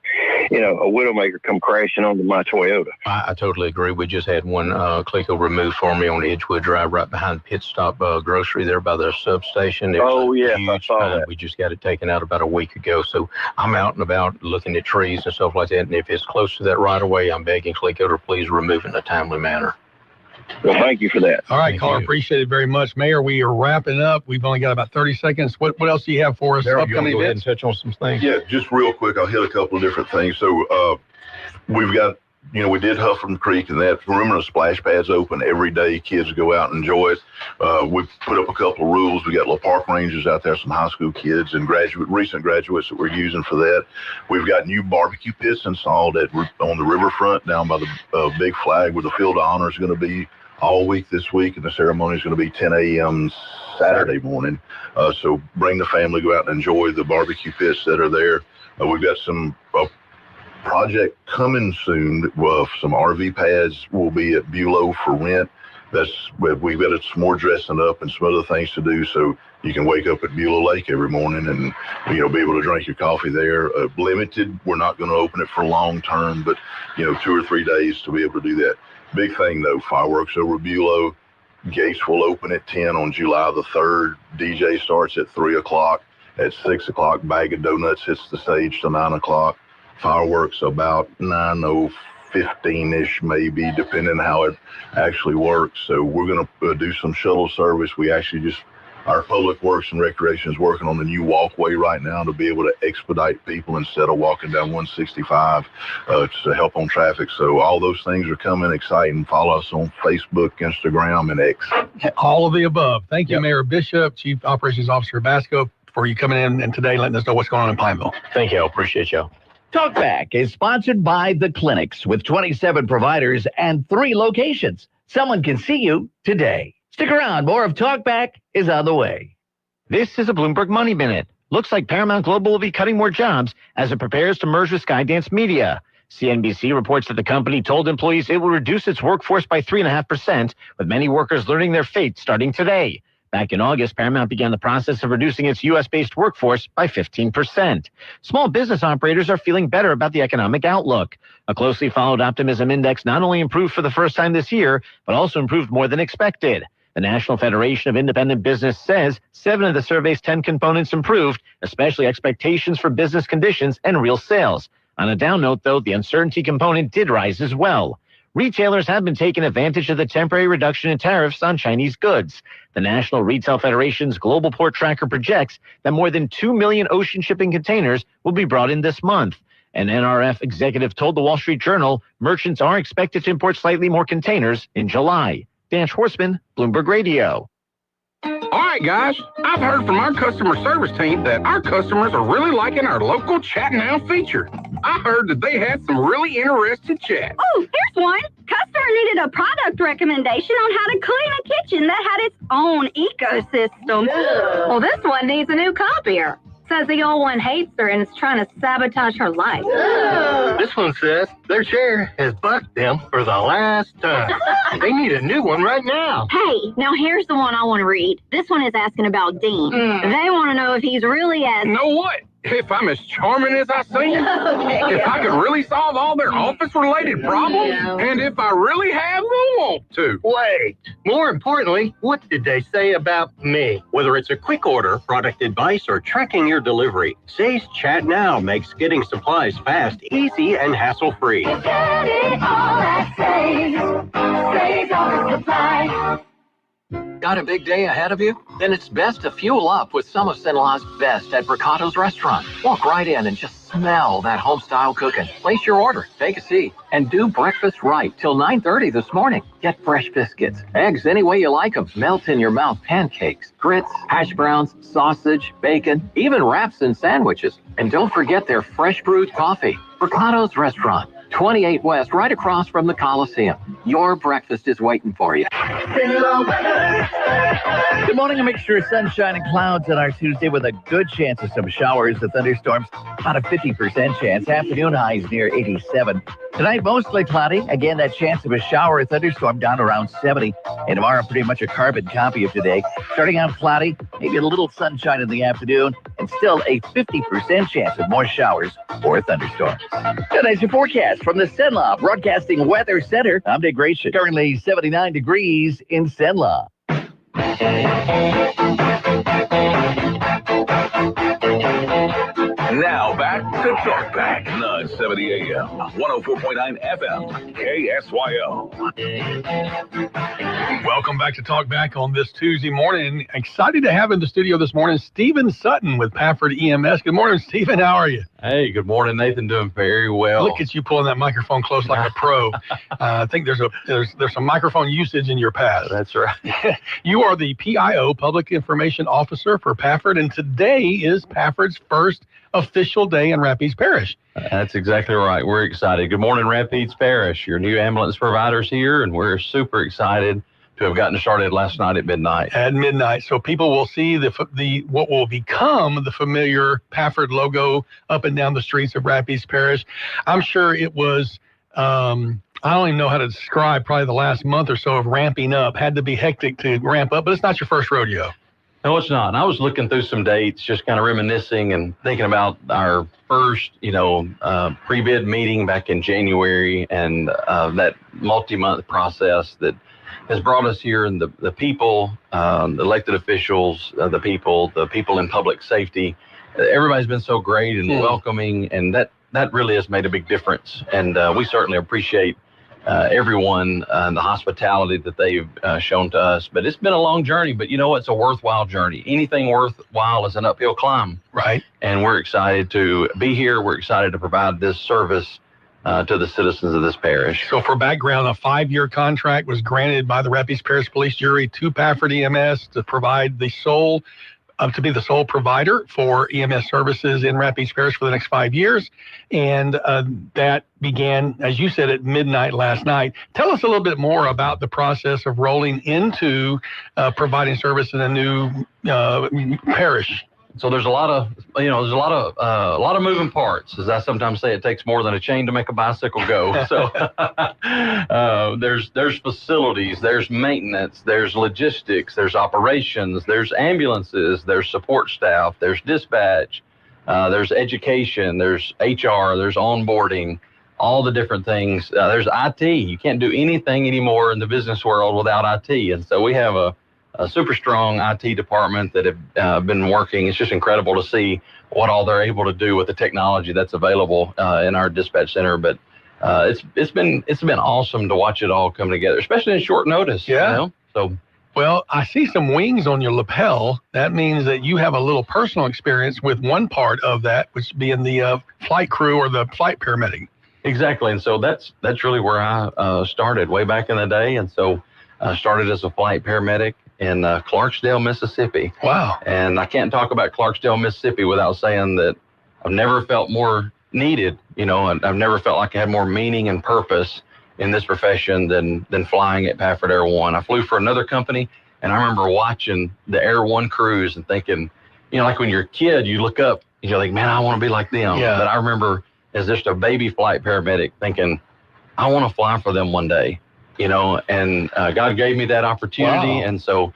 Widowmaker come crashing onto my Toyota. I totally agree. We just had one Cleco removed for me on Edgewood Drive, right behind Pit Stop Grocery there by the substation. Huge I saw that. We just got it taken out about a week ago. So I'm out and about looking at trees and stuff like that. And if it's close to that right of way, I'm begging Cleco to please remove it in a timely manner. Well, thank you for that. All right, caller, appreciate it very much. Mayor, we are wrapping up. We've only got about 30 seconds. What else do you have for us? Upcoming go ahead and touch on some things? Yeah, just real quick, I'll hit a couple of different things. So we've got, we did Huffam Creek, and that perimeter splash pads open every day. Kids go out and enjoy it. We've put up a couple of rules. We got little park rangers out there, some high school kids and recent graduates that we're using for that. We've got new barbecue pits installed on the riverfront down by the big flag where the field of honor is going to be all week this week, and the ceremony is going to be 10 a.m. Saturday morning. So bring the family, go out and enjoy the barbecue pits that are there. We've got some project coming soon. Some RV pads will be at Bulow for rent. we've got some more dressing up and some other things to do, so you can wake up at Beulah Lake every morning and be able to drink your coffee there. Limited, we're not going to open it for long term, but 2 or 3 days to be able to do that. Big thing though, fireworks over Beulah. Gates will open at 10 on July the 3rd. DJ starts at 3 o'clock. At 6 o'clock, Bag of Donuts hits the stage till 9 o'clock. Fireworks about 9:15-ish maybe, depending how it actually works. So we're going to do some shuttle service. We actually our Public Works and Recreation is working on the new walkway right now to be able to expedite people instead of walking down 165 to help on traffic. So all those things are coming, exciting. Follow us on Facebook, Instagram, and X. All of the above. Thank you, Mayor Bishop, Chief Operations Officer Basco, for you coming in and today letting us know what's going on in Pineville. Thank you. I appreciate you. Talkback is sponsored by The Clinics with 27 providers and 3 locations. Someone can see you today. Stick around. More of Talkback is on the way. This is a Bloomberg Money Minute. Looks like Paramount Global will be cutting more jobs as it prepares to merge with Skydance Media. CNBC reports that the company told employees it will reduce its workforce by 3.5%, with many workers learning their fate starting today. Back in August, Paramount began the process of reducing its U.S.-based workforce by 15%. Small business operators are feeling better about the economic outlook. A closely followed optimism index not only improved for the first time this year, but also improved more than expected. The National Federation of Independent Business says 7 of the survey's 10 components improved, especially expectations for business conditions and real sales. On a down note, though, the uncertainty component did rise as well. Retailers have been taking advantage of the temporary reduction in tariffs on Chinese goods. The National Retail Federation's Global Port Tracker projects that more than 2 million ocean shipping containers will be brought in this month. An NRF executive told the Wall Street Journal merchants are expected to import slightly more containers in July. Dan Schwartzman, Bloomberg Radio. All right, guys. I've heard from our customer service team that our customers are really liking our local Chat Now feature. I heard that they had some really interesting chat. Oh, here's one. Customer needed a product recommendation on how to clean a kitchen that had its own ecosystem. Well, this one needs a new copier. Says the old one hates her and is trying to sabotage her life. This one says their chair has bucked them for the last time. They need a new one right now. Hey, now here's the one I want to read. This one is asking about Dean. They want to know if he's really as... Know what? If I'm as charming as I seem, if I could really solve all their office-related problems, and if I really have the want to. Wait. More importantly, what did they say about me? Whether it's a quick order, product advice, or tracking your delivery, Say's Chat Now makes getting supplies fast, easy, and hassle-free. Get it all at Say's. Say's Office Supply. Got a big day ahead of you? Then it's best to fuel up with some of Sinlaw's best at Bricato's restaurant. Walk right in and just smell that home-style cooking. Place your order, take a seat, and do breakfast right till 9:30 this morning. Get fresh biscuits, eggs any way you like them, melt in your mouth pancakes, grits, hash browns, sausage, bacon, even wraps and sandwiches. And don't forget their fresh brewed coffee. Bricato's restaurant. 28 West, right across from the Coliseum. Your breakfast is waiting for you. Good morning. A mixture of sunshine and clouds on our Tuesday with a good chance of some showers and thunderstorms. About a 50% chance. Afternoon highs near 87. Tonight, mostly cloudy. Again, that chance of a shower or thunderstorm down around 70. And tomorrow, pretty much a carbon copy of today. Starting out cloudy, maybe a little sunshine in the afternoon, and still a 50% chance of more showers or thunderstorms. Tonight's your forecast from the Cenla Broadcasting Weather Center. I'm Dick Gratian. Currently 79 degrees in Cenla. Now back to Talkback, 970 AM, 104.9 FM, KSYO. Welcome back to Talkback on this Tuesday morning. Excited to have in the studio this morning Stephen Sutton with Pafford EMS. Good morning, Stephen. How are you? Hey, good morning, Nathan. Doing very well. Look at you pulling that microphone close like a pro. I think there's some microphone usage in your past. That's right. You are the PIO, Public Information Officer for Pafford, and today is Pafford's first official day in Rapides Parish. That's exactly right. We're excited. Good morning, Rapides Parish. Your new ambulance provider's here, and we're super excited to have gotten started last night at midnight. At midnight, so people will see the what will become the familiar Pafford logo up and down the streets of Rapides Parish. I'm sure it was I don't even know how to describe probably the last month or so of ramping up. Had to be hectic to ramp up, but it's not your first rodeo. No, it's not. And I was looking through some dates, just kind of reminiscing and thinking about our first, pre-bid meeting back in January and that multi-month process that has brought us here, and the people, the elected officials, the people in public safety. Everybody's been so great and welcoming, and that really has made a big difference. And we certainly appreciate everyone and the hospitality that they've shown to us. But it's been a long journey, but it's a worthwhile journey. Anything worthwhile is an uphill climb. Right. And we're excited to be here. We're excited to provide this service to the citizens of this parish. So for background, a 5-year contract was granted by the Rapides Parish Police Jury to Pafford EMS to provide to be the sole provider for EMS services in Rapides Parish for the next 5 years. And that began, as you said, at midnight last night. Tell us a little bit more about the process of rolling into providing service in a new parish. So there's a lot of moving parts. As I sometimes say, it takes more than a chain to make a bicycle go. So there's facilities, there's maintenance, there's logistics, there's operations, there's ambulances, there's support staff, there's dispatch, there's education, there's HR, there's onboarding, all the different things. There's IT. You can't do anything anymore in the business world without IT. And so we have a super strong IT department that have been working. It's just incredible to see what all they're able to do with the technology that's available in our dispatch center. But it's been awesome to watch it all come together, especially in short notice. Yeah. So. Well, I see some wings on your lapel. That means that you have a little personal experience with one part of that, which being the flight crew or the flight paramedic. Exactly, and so that's really where I started way back in the day, and so I started as a flight paramedic in Clarksdale, Mississippi. Wow. And I can't talk about Clarksdale, Mississippi without saying that I've never felt more needed, and I've never felt like I had more meaning and purpose in this profession than flying at Pafford Air One. I flew for another company, and I remember watching the Air One crews and thinking, like when you're a kid, you look up and you're like, man, I want to be like them. Yeah. But I remember as just a baby flight paramedic thinking, I want to fly for them one day. And God gave me that opportunity. Wow. And so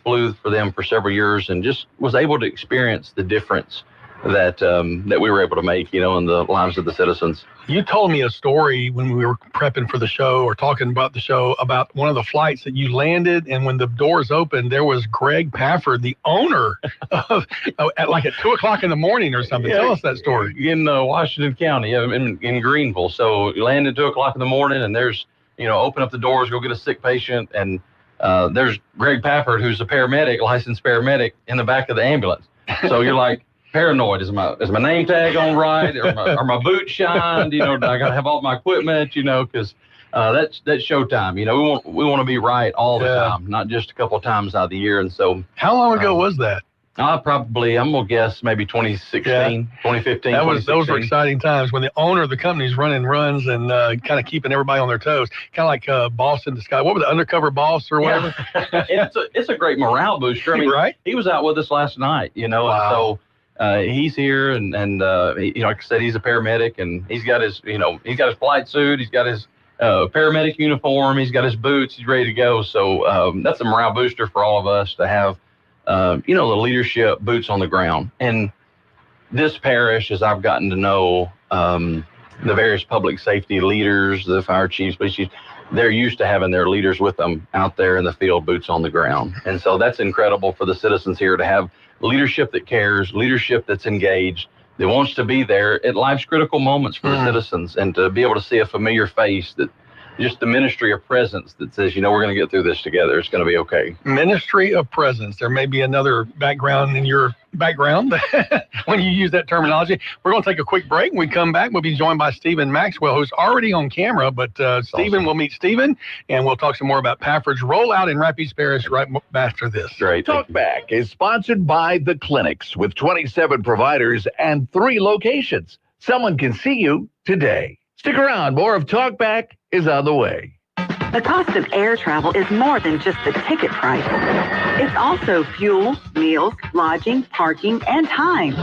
flew for them for several years and just was able to experience the difference that we were able to make, in the lives of the citizens. You told me a story when we were prepping for the show or talking about the show about one of the flights that you landed, and when the doors opened, there was Greg Pafford, the owner, at 2 o'clock in the morning or something. Yeah, Tell us that story. In Washington County, in Greenville. So you land at 2 o'clock in the morning, and there's, open up the doors, go get a sick patient, and there's Greg Pafford, who's a paramedic, licensed paramedic, in the back of the ambulance. So you're like, paranoid. Is my name tag on right? Are my boots shined? I got to have all my equipment, because that's showtime. We want to be right all the time, not just a couple of times out of the year. And so, how long ago was that? I'm gonna guess maybe 2016, 2015. Those were exciting times when the owner of the company is running runs and kind of keeping everybody on their toes, kind of like boss in disguise. What was the undercover boss or whatever? Yeah. It's a great morale booster. I mean, right? He was out with us last night, Wow. And so. He's here, and like I said, he's a paramedic, and he's got his flight suit, he's got his paramedic uniform, he's got his boots, he's ready to go. So that's a morale booster for all of us to have, the leadership boots on the ground. And this parish, as I've gotten to know the various public safety leaders, the fire chiefs, police chiefs, they're used to having their leaders with them out there in the field, boots on the ground. And so that's incredible for the citizens here to have leadership that cares, leadership that's engaged, that wants to be there at life's critical moments for the citizens, and to be able to see a familiar face, that just the ministry of presence that says, we're going to get through this together. It's going to be okay. Ministry of presence. There may be another background in your background when you use that terminology. We're going to take a quick break. When we come back, we'll be joined by Stephen Maxwell, who's already on camera, but Stephen, we'll meet Stephen, and we'll talk some more about Pafford's rollout in Rapides Parish right after this. Great. Talkback is sponsored by The Clinics with 27 providers and 3 locations. Someone can see you today. Stick around. More of Talkback is on the way. The cost of air travel is more than just the ticket price. It's also fuel, meals, lodging, parking, and time.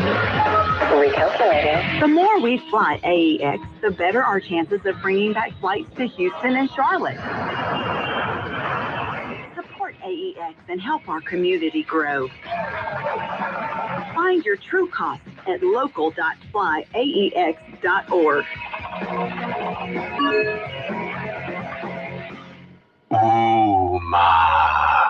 Recalculating. The more we fly AEX, the better our chances of bringing back flights to Houston and Charlotte. Support AEX and help our community grow. Find your true cost at local.flyaex.org.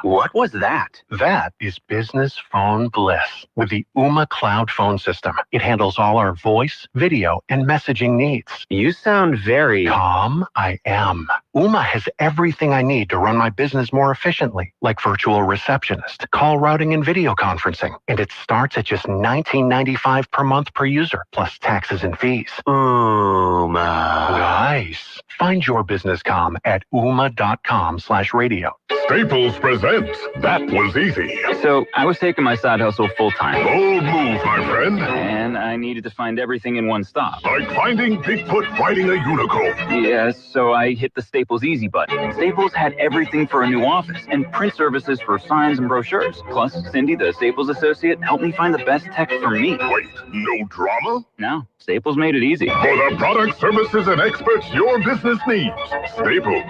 What was that? That is business phone bliss with the Ooma Cloud Phone System. It handles all our voice, video, and messaging needs. You sound very calm. I am. Ooma has everything I need to run my business more efficiently, like virtual receptionist, call routing, and video conferencing. And it starts at just $19.95 per month per user, plus taxes and fees. Ooma. Nice. Find your business comm at ooma.com/radio. Staples presents That Was Easy. So I was taking my side hustle full time. Bold move, my friend. And I needed to find everything in one stop. Like finding Bigfoot riding a unicorn. Yes, so I hit the Staples Easy button. Staples had everything for a new office and print services for signs and brochures. Plus, Cindy, the Staples associate, helped me find the best tech for me. Wait, no drama? No, Staples made it easy. For the product, services, and experts your business needs. Staples.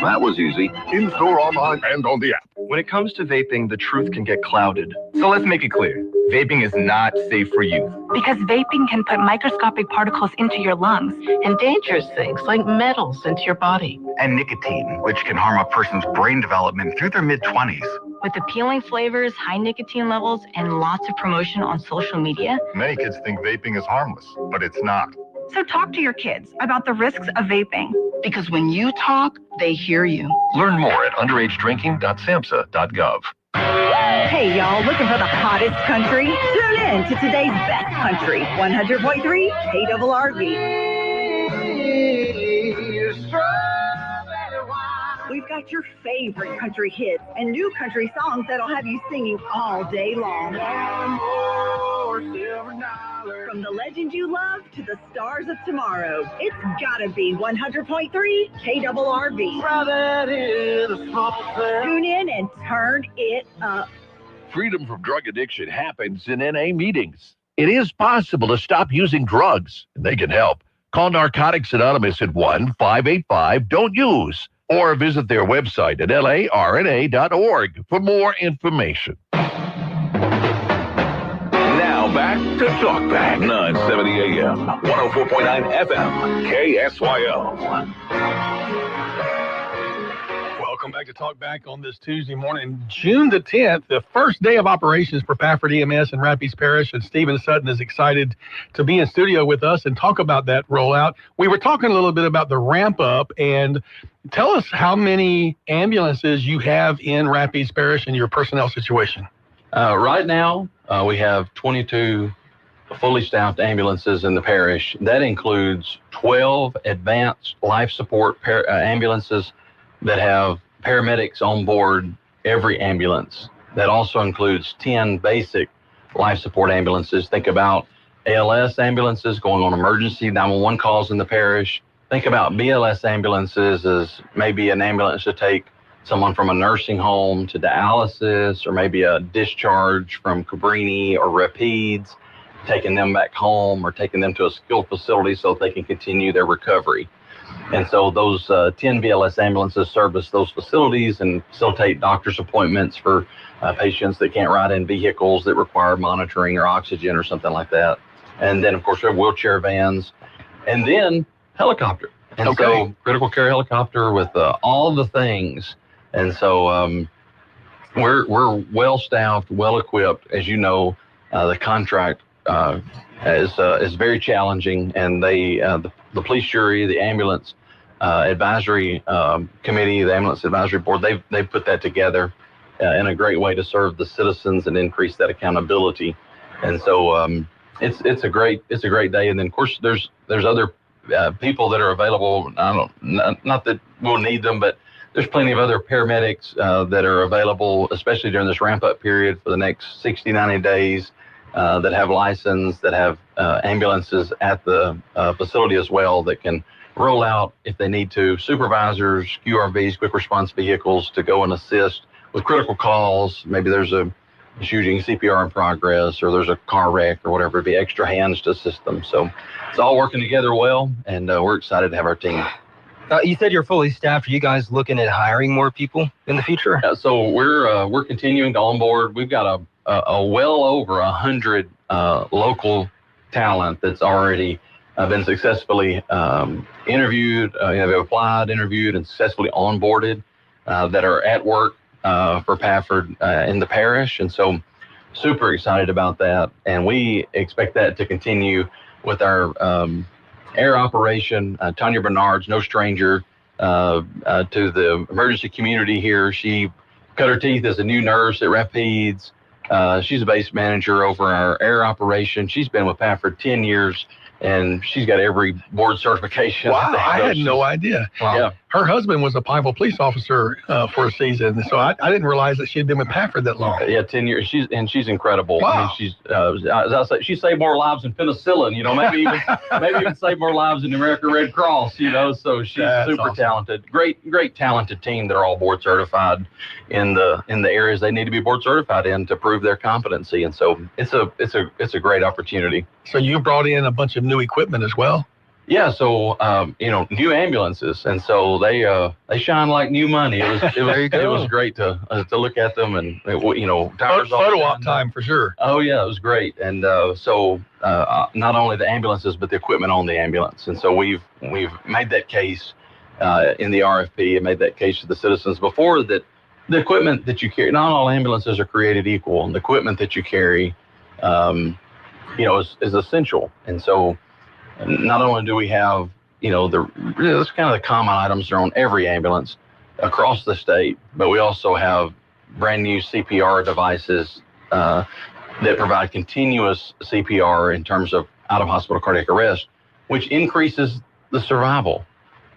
That was easy. In-store, online, and on the app. When it comes to vaping, the truth can get clouded. So let's make it clear. Vaping is not safe for youth. Because vaping can put microscopic particles into your lungs. And dangerous things like metals into your body. And nicotine, which can harm a person's brain development through their mid-20s. With appealing flavors, high nicotine levels, and lots of promotion on social media. Many kids think vaping is harmless, but it's not. So talk to your kids about the risks of vaping. Because when you talk, they hear you. Learn more at underagedrinking.samhsa.gov. Hey, y'all, looking for the hottest country? Tune in to today's best country, 100.3 KRRV. We've got your favorite country hits and new country songs that'll have you singing all day long. From the legend you love to the stars of tomorrow, it's gotta be 100.3 KRRV. Tune in and turn it up. Freedom from drug addiction happens in NA meetings. It is possible to stop using drugs, and they can help. Call Narcotics Anonymous at 1-585-DON'T-USE or visit their website at larna.org for more information. Now back to Talk Back, 970 AM, 104.9 FM, KSYO. Welcome back to Talk Back on this Tuesday morning, June the 10th, the first day of operations for Pafford EMS in Rapides Parish, and Stephen Sutton is excited to be in studio with us and talk about that rollout. We were talking a little bit about the ramp up, and tell us how many ambulances you have in Rapides Parish and your personnel situation. Right now, we have 22 fully staffed ambulances in the parish. That includes 12 advanced life support ambulances that have paramedics on board every ambulance. That also includes 10 basic life support ambulances. Think about ALS ambulances going on emergency 911 calls in the parish. Think about BLS ambulances as maybe an ambulance to take someone from a nursing home to dialysis, or maybe a discharge from Cabrini or Rapides, taking them back home or taking them to a skilled facility so they can continue their recovery. And so those 10 BLS ambulances service those facilities and facilitate doctor's appointments for patients that can't ride in vehicles that require monitoring or oxygen or something like that. And then, of course, we have wheelchair vans, and then helicopter. And so critical care helicopter with all the things. And so we're well-staffed, well-equipped. As you know, the contract is very challenging, and the police jury, the ambulance advisory committee, the ambulance advisory board, they've put that together in a great way to serve the citizens and increase that accountability. And so it's a great day. And then of course there's other people that are available. Not that we'll need them, but there's plenty of other paramedics that are available, especially during this ramp-up period for the next 60, 90 days, that have license, that have ambulances at the facility as well that can roll out if they need to. Supervisors, QRVs, quick response vehicles to go and assist with critical calls. Maybe there's a shooting, CPR in progress, or there's a car wreck or whatever, it'd be extra hands to assist them. So it's all working together well, and we're excited to have our team. You said you're fully staffed. Are you guys looking at hiring more people in the future? So we're continuing to onboard. We've got a well over 100 local talent that's already been successfully interviewed, they've applied, interviewed, and successfully onboarded that are at work for Pafford in the parish. And so super excited about that. And we expect that to continue with our air operation. Tanya Bernard's no stranger to the emergency community here. She cut her teeth as a new nurse at Rapides. She's a base manager over our air operation. She's been with Pafford 10 years, and she's got every board certification. Wow, I had no idea. Wow. Yeah. Her husband was a Pineville police officer for a season, so I didn't realize that she had been with Pafford that long. Yeah, 10 years. She's incredible. Wow. I mean, she's as I say, she saved more lives than penicillin. Maybe even saved more lives than the American Red Cross. So she's super awesome. talented. Great talented team. They're all board certified in the areas they need to be board certified in to prove their competency. And so it's a great opportunity. So you brought in a bunch of new equipment as well? Yeah, so new ambulances, and so they shine like new money. It was great to look at them, and tires photo op time for sure. Oh yeah, it was great, and so not only the ambulances but the equipment on the ambulance, and so we've made that case in the RFP and made that case to the citizens before that the equipment that you carry. Not all ambulances are created equal, and the equipment that you carry, is essential, and so. Not only do we have, that's kind of the common items that are on every ambulance across the state, but we also have brand new CPR devices that provide continuous CPR in terms of out-of-hospital cardiac arrest, which increases the survival.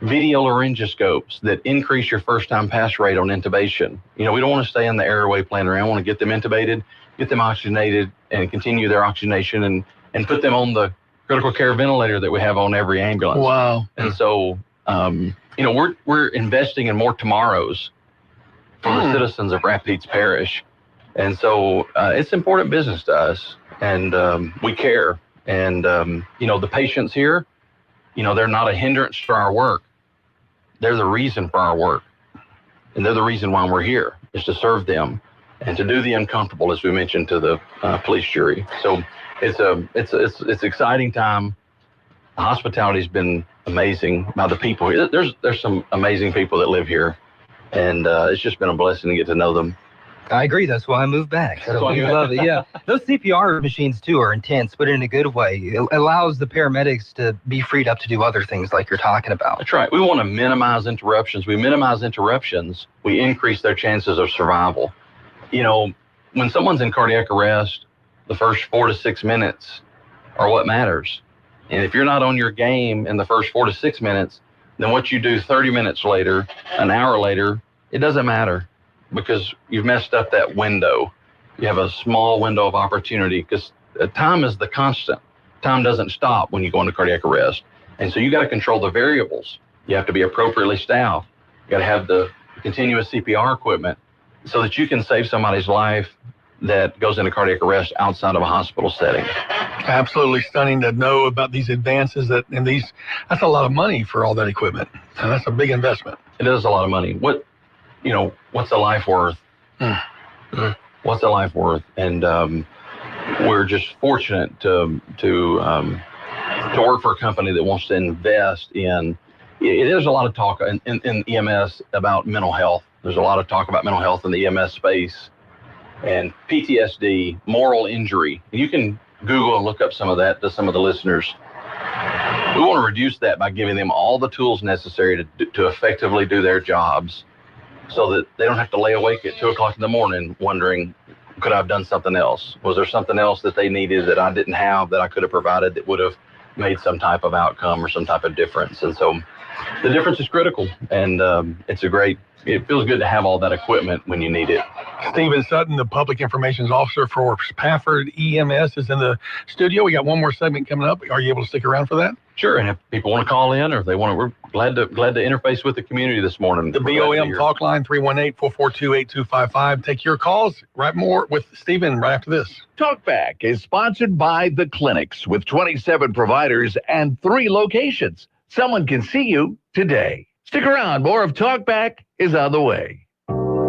Video laryngoscopes that increase your first-time pass rate on intubation. We don't want to stay in the airway playing around. We want to get them intubated, get them oxygenated, and continue their oxygenation and put them on the critical care ventilator that we have on every ambulance. Wow. And so, we're investing in more tomorrows for the citizens of Rapides Parish. And so it's important business to us, and we care. And, the patients here, they're not a hindrance to our work. They're the reason for our work. And they're the reason why we're here, is to serve them and to do the uncomfortable, as we mentioned to the police jury. So it's exciting time. The hospitality's been amazing by the people here. There's some amazing people that live here, and it's just been a blessing to get to know them. I agree. That's why I moved back. So we love it. Yeah, those CPR machines too are intense, but in a good way. It allows the paramedics to be freed up to do other things like you're talking about. That's right. We want to minimize interruptions. We minimize interruptions. We increase their chances of survival. When someone's in cardiac arrest, the first 4 to 6 minutes are what matters. And if you're not on your game in the first 4 to 6 minutes, then what you do 30 minutes later, an hour later, it doesn't matter because you've messed up that window. You have a small window of opportunity because time is the constant. Time doesn't stop when you go into cardiac arrest. And so you got to control the variables. You have to be appropriately staffed. You got to have the continuous CPR equipment so that you can save somebody's life that goes into cardiac arrest outside of a hospital setting. Absolutely stunning to know about these advances that's a lot of money for all that equipment. And that's a big investment. It is a lot of money. What's a life worth? What's a life worth? And we're just fortunate to work for a company that wants to invest in. There's a lot of talk in EMS about mental health. There's a lot of talk about mental health in the EMS space. And PTSD, moral injury. You can Google and look up some of that to some of the listeners. We want to reduce that by giving them all the tools necessary to effectively do their jobs so that they don't have to lay awake at 2 o'clock in the morning wondering, could I have done something else? Was there something else that they needed that I didn't have that I could have provided that would have made some type of outcome or some type of difference? And so the difference is critical, and it feels good to have all that equipment when you need it. Stephen Sutton, the Public Information Officer for Pafford EMS, is in the studio. We got one more segment coming up. Are you able to stick around for that? Sure, and if people want to call in or if they want to, we're glad to interface with the community this morning. The BOM talk line, 318-442-8255. Take your calls. Right more with Stephen right after this. Talkback is sponsored by The Clinics with 27 providers and 3 locations. Someone can see you today. Stick around. More of Talkback is on the way.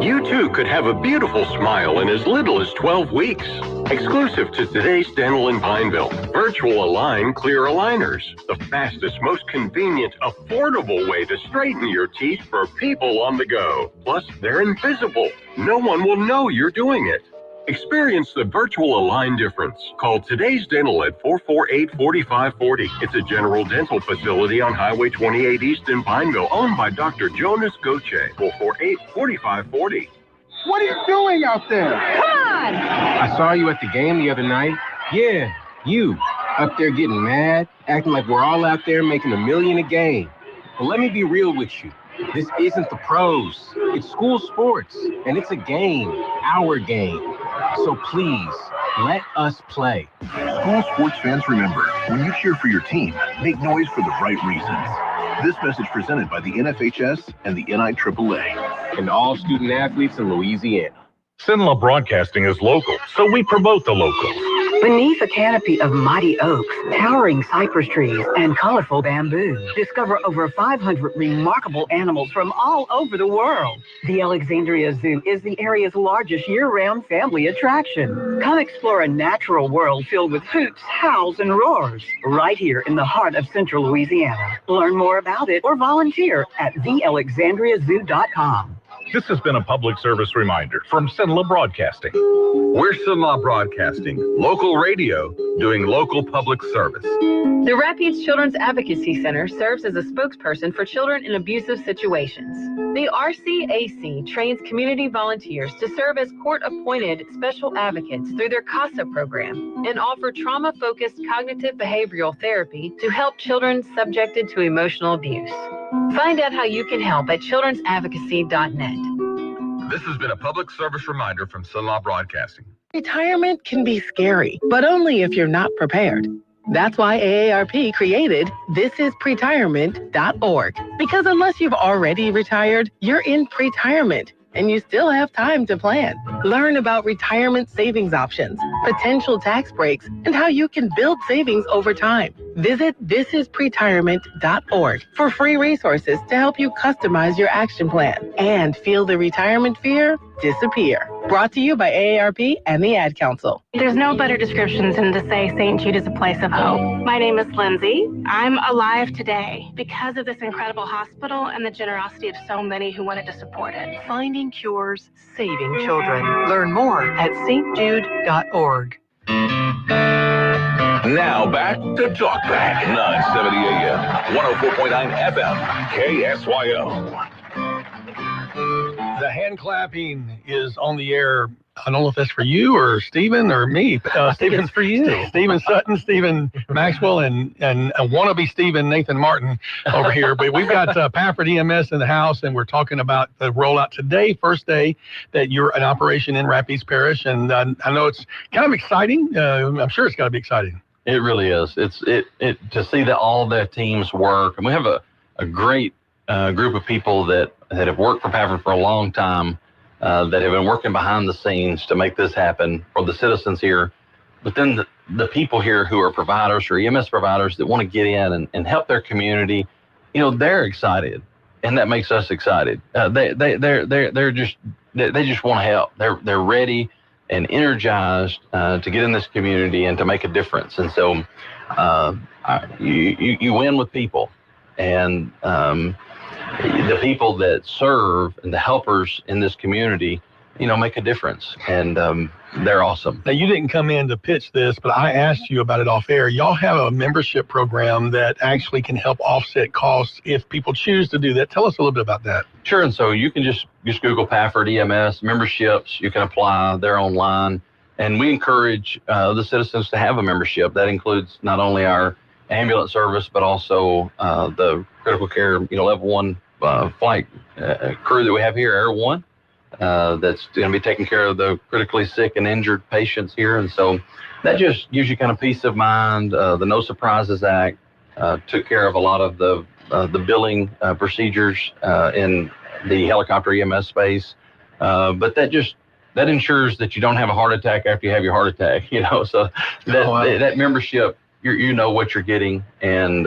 You too could have a beautiful smile in as little as 12 weeks. Exclusive to Today's Dental in Pineville, Virtual Align Clear Aligners. The fastest, most convenient, affordable way to straighten your teeth for people on the go. Plus, they're invisible. No one will know you're doing it. Experience the Virtual Align difference. Call Today's Dental at 448-4540. It's a general dental facility on Highway 28 East in Pineville, owned by Dr. Jonas Goche. 448-4540. What are you doing out there? Come on! I saw you at the game the other night. Yeah, you. Up there getting mad, acting like we're all out there making $1 million a game. But let me be real with you. This isn't the pros. It's school sports, and it's a game, our game. So please, let us play. School sports fans, remember, when you cheer for your team, make noise for the right reasons. This message presented by the NFHS and the NIAAA. And all student athletes in Louisiana. Cenla Broadcasting is local, so we promote the local. Beneath a canopy of mighty oaks, towering cypress trees, and colorful bamboo, discover over 500 remarkable animals from all over the world. The Alexandria Zoo is the area's largest year-round family attraction. Come explore a natural world filled with hoots, howls, and roars, right here in the heart of central Louisiana. Learn more about it or volunteer at thealexandriazoo.com. This has been a public service reminder from Cenla Broadcasting. We're Cenla Broadcasting, local radio doing local public service. The Rapides Children's Advocacy Center serves as a spokesperson for children in abusive situations. The RCAC trains community volunteers to serve as court-appointed special advocates through their CASA program and offer trauma-focused cognitive behavioral therapy to help children subjected to emotional abuse. Find out how you can help at childrensadvocacy.net. This has been a public service reminder from Cenla Broadcasting. Retirement can be scary, but only if you're not prepared. That's why AARP created thisispretirement.org. Because unless you've already retired, you're in pretirement, and you still have time to plan. Learn about retirement savings options, potential tax breaks, and how you can build savings over time. Visit thisispretirement.org for free resources to help you customize your action plan and feel the retirement fear disappear. Brought to you by AARP and the Ad Council. There's no better description than to say St. Jude is a place of hope. My name is Lindsay. I'm alive today because of this incredible hospital and the generosity of so many who wanted to support it. Finding cures, saving children. Learn more at stjude.org. Now back to Talkback, 970 AM, 104.9 FM, KSYO. The hand clapping is on the air. I don't know if that's for you or Stephen or me. Stephen's for you. Stephen Sutton, Stephen Maxwell, and a wannabe Stephen Nathan Martin over here. But we've got Pafford EMS in the house, and we're talking about the rollout today, first day that you're in operation in Rapides Parish. And I know it's kind of exciting. I'm sure it's got to be exciting. It really is. It's to see that all the teams work, and we have a great group of people that have worked for Pafford for a long time, that have been working behind the scenes to make this happen for the citizens here. But then the people here who are providers or EMS providers that want to get in and help their community, they're excited, and that makes us excited. They just want to help. They're ready and energized to get in this community and to make a difference. And so you win with people, and the people that serve and the helpers in this community, make a difference. And they're awesome. Now, you didn't come in to pitch this, but I asked you about it off air. Y'all have a membership program that actually can help offset costs if people choose to do that. Tell us a little bit about that. Sure. And so you can just Google Pafford EMS memberships. You can apply. They're online. And we encourage the citizens to have a membership. That includes not only our ambulance service, but also the critical care, level 1 flight crew that we have here, Air 1. That's going to be taking care of the critically sick and injured patients here. And so that just gives you kind of peace of mind, the No Surprises Act. took care of a lot of the billing procedures in the helicopter EMS space. But that ensures that you don't have a heart attack after you have your heart attack, so that membership, you know what you're getting, and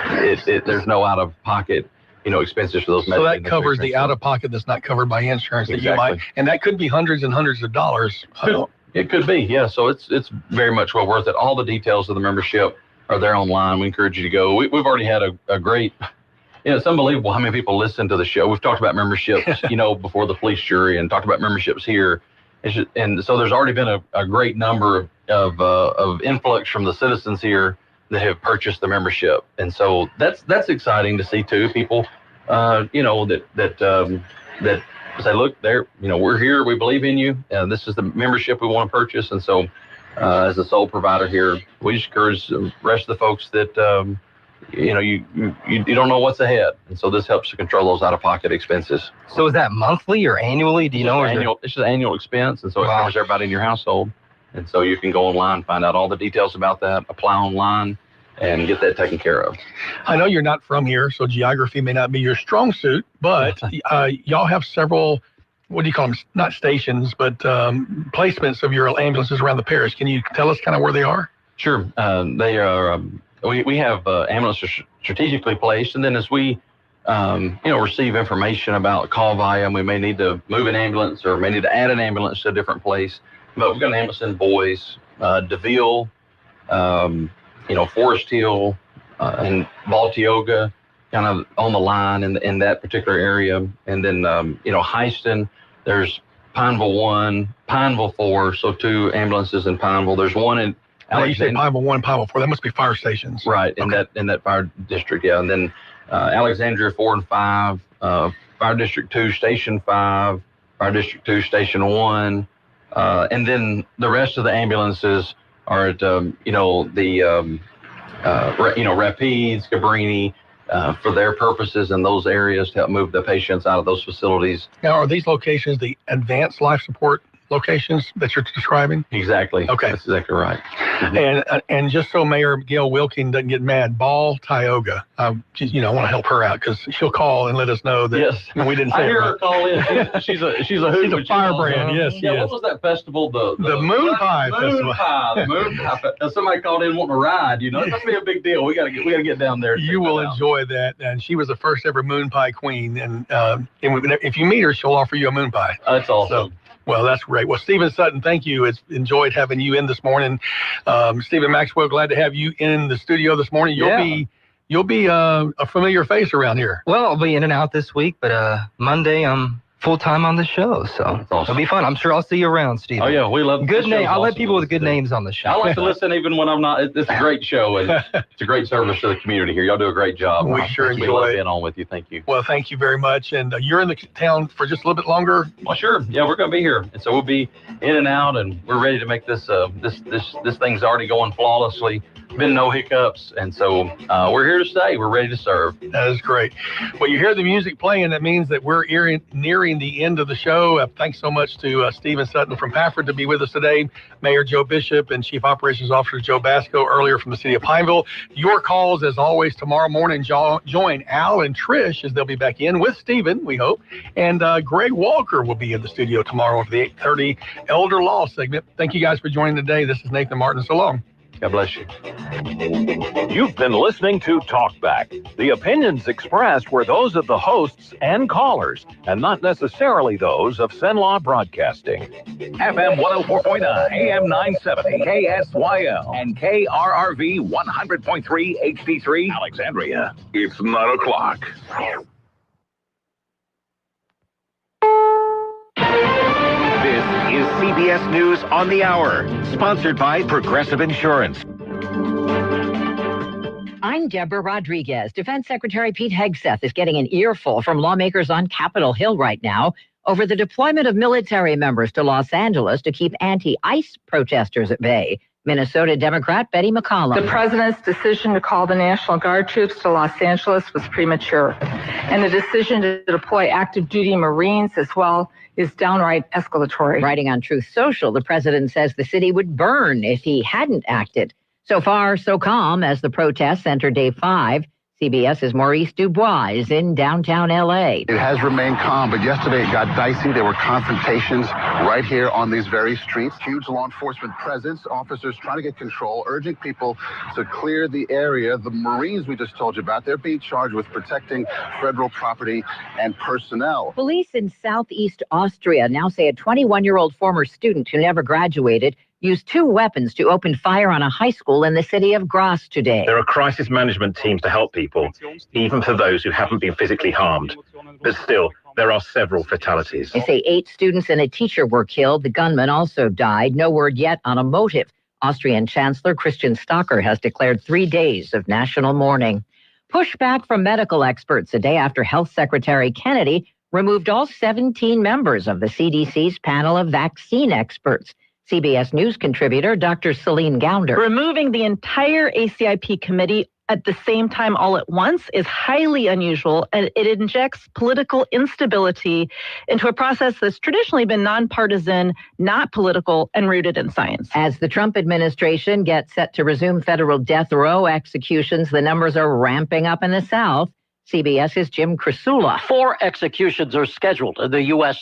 there's no out of pocket, expenses for those. So that covers the out of pocket that's not covered by insurance that you might, and that could be hundreds and hundreds of dollars. It could be, yeah. So it's very much well worth it. All the details of the membership are there online. We encourage you to go. We've already had a great, it's unbelievable how many people listen to the show. We've talked about memberships, before the police jury, and talked about memberships here. And so there's already been a great number of influx from the citizens here that have purchased the membership. And so that's exciting to see too. People, that say, look, we're here, we believe in you. This is the membership we want to purchase. And so as a sole provider here, we just encourage the rest of the folks that, you don't know what's ahead. And so this helps to control those out-of-pocket expenses. So is that monthly or annually? Do you know? It's just an annual expense. And so it covers everybody in your household. And so you can go online, find out all the details about that, apply online, and get that taken care of. I know you're not from here, so geography may not be your strong suit, but y'all have several, what do you call them? Not stations, but placements of your ambulances around the parish. Can you tell us kind of where they are? Sure. They are, we have ambulances strategically placed, and then as we, receive information about call volume, we may need to move an ambulance or may need to add an ambulance to a different place. But we've got an ambulance in Boise, DeVille, Forest Hill, and Baltioga, kind of on the line in that particular area. And then, Heiston, there's Pineville 1, Pineville 4, so 2 ambulances in Pineville. There's one in you say Pineville 1, Pineville 4, that must be fire stations. Right, in that fire district, yeah. And then Alexandria 4 and 5, Fire District 2, Station 5, Fire District 2, Station 1. And then the rest of the ambulances are at, Rapides, Cabrini, for their purposes in those areas to help move the patients out of those facilities. Now, are these locations the advanced life support locations that you're describing? Exactly. Okay. That's exactly right. And just so Mayor Gail Wilking doesn't get mad, Baltioga, I want to help her out because she'll call and let us know that we didn't say I hear her call in. She's a firebrand. Yes. What was that festival? The Moon Pie Festival. The Moon Pie. Somebody called in wanting to ride. It must be a big deal. We gotta get down there. You will enjoy that. And she was the first ever Moon Pie queen. And if you meet her, she'll offer you a moon pie. That's awesome. So, well, that's great. Well, Stephen Sutton, thank you. It's enjoyed having you in this morning. Stephen Maxwell, glad to have you in the studio this morning. You'll be a familiar face around here. Well, I'll be in and out this week, but Monday I'm full-time on the show, so it'll be fun. I'm sure I'll see you around, Stephen. Oh, yeah, we love good name. I'll let people with good names on the show. I like to listen even when I'm not. It's a great show, and it's a great service to the community here. Y'all do a great job. We sure enjoy it. We love being on with you. Thank you. Well, thank you very much. And you're in the town for just a little bit longer? Well, sure. Yeah, we're going to be here. And so we'll be in and out, and we're ready to make this, this thing's already going flawlessly. Been no hiccups, and so we're here to stay. We're ready to serve. That is great. Well, you hear the music playing. That means that we're nearing the end of the show. Thanks so much to Stephen Sutton from Pafford to be with us today, Mayor Joe Bishop and Chief Operations Officer Joe Basco earlier from the city of Pineville. Your calls, as always, tomorrow morning. Join Al and Trish as they'll be back in with Stephen, we hope. And Greg Walker will be in the studio tomorrow for the 8:30 Elder Law segment. Thank you guys for joining today. This is Nathan Martin. So long. God bless you. You've been listening to Talkback. The opinions expressed were those of the hosts and callers, and not necessarily those of Cenlaw Broadcasting. FM 104.9, AM 970, KSYL, and KRRV 100.3 HD3, Alexandria. It's 9 o'clock. Is CBS News on the Hour, sponsored by Progressive Insurance. I'm Deborah Rodriguez. Defense Secretary Pete Hegseth is getting an earful from lawmakers on Capitol Hill right now over the deployment of military members to Los Angeles to keep anti-ICE protesters at bay. Minnesota Democrat Betty McCollum. The president's decision to call the National Guard troops to Los Angeles was premature, and the decision to deploy active duty Marines as well is downright escalatory. Writing on Truth Social, the president says the city would burn if he hadn't acted. So far, so calm as the protests enter day 5. CBS's Maurice Dubois is in downtown L.A. It has remained calm, but yesterday it got dicey. There were confrontations right here on these very streets. Huge law enforcement presence, officers trying to get control, urging people to clear the area. The Marines we just told you about, they're being charged with protecting federal property and personnel. Police in southeast Austria now say a 21-year-old former student who never graduated used 2 weapons to open fire on a high school in the city of Graz today. There are crisis management teams to help people, even for those who haven't been physically harmed. But still, there are several fatalities. They say 8 students and a teacher were killed. The gunman also died. No word yet on a motive. Austrian Chancellor Christian Stocker has declared 3 days of national mourning. Pushback from medical experts a day after Health Secretary Kennedy removed all 17 members of the CDC's panel of vaccine experts. CBS News contributor Dr. Celine Gounder. Removing the entire ACIP committee at the same time all at once is highly unusual, and it injects political instability into a process that's traditionally been nonpartisan, not political, and rooted in science. As the Trump administration gets set to resume federal death row executions, the numbers are ramping up in the South. CBS's Jim Krasula. 4 executions are scheduled in the U.S.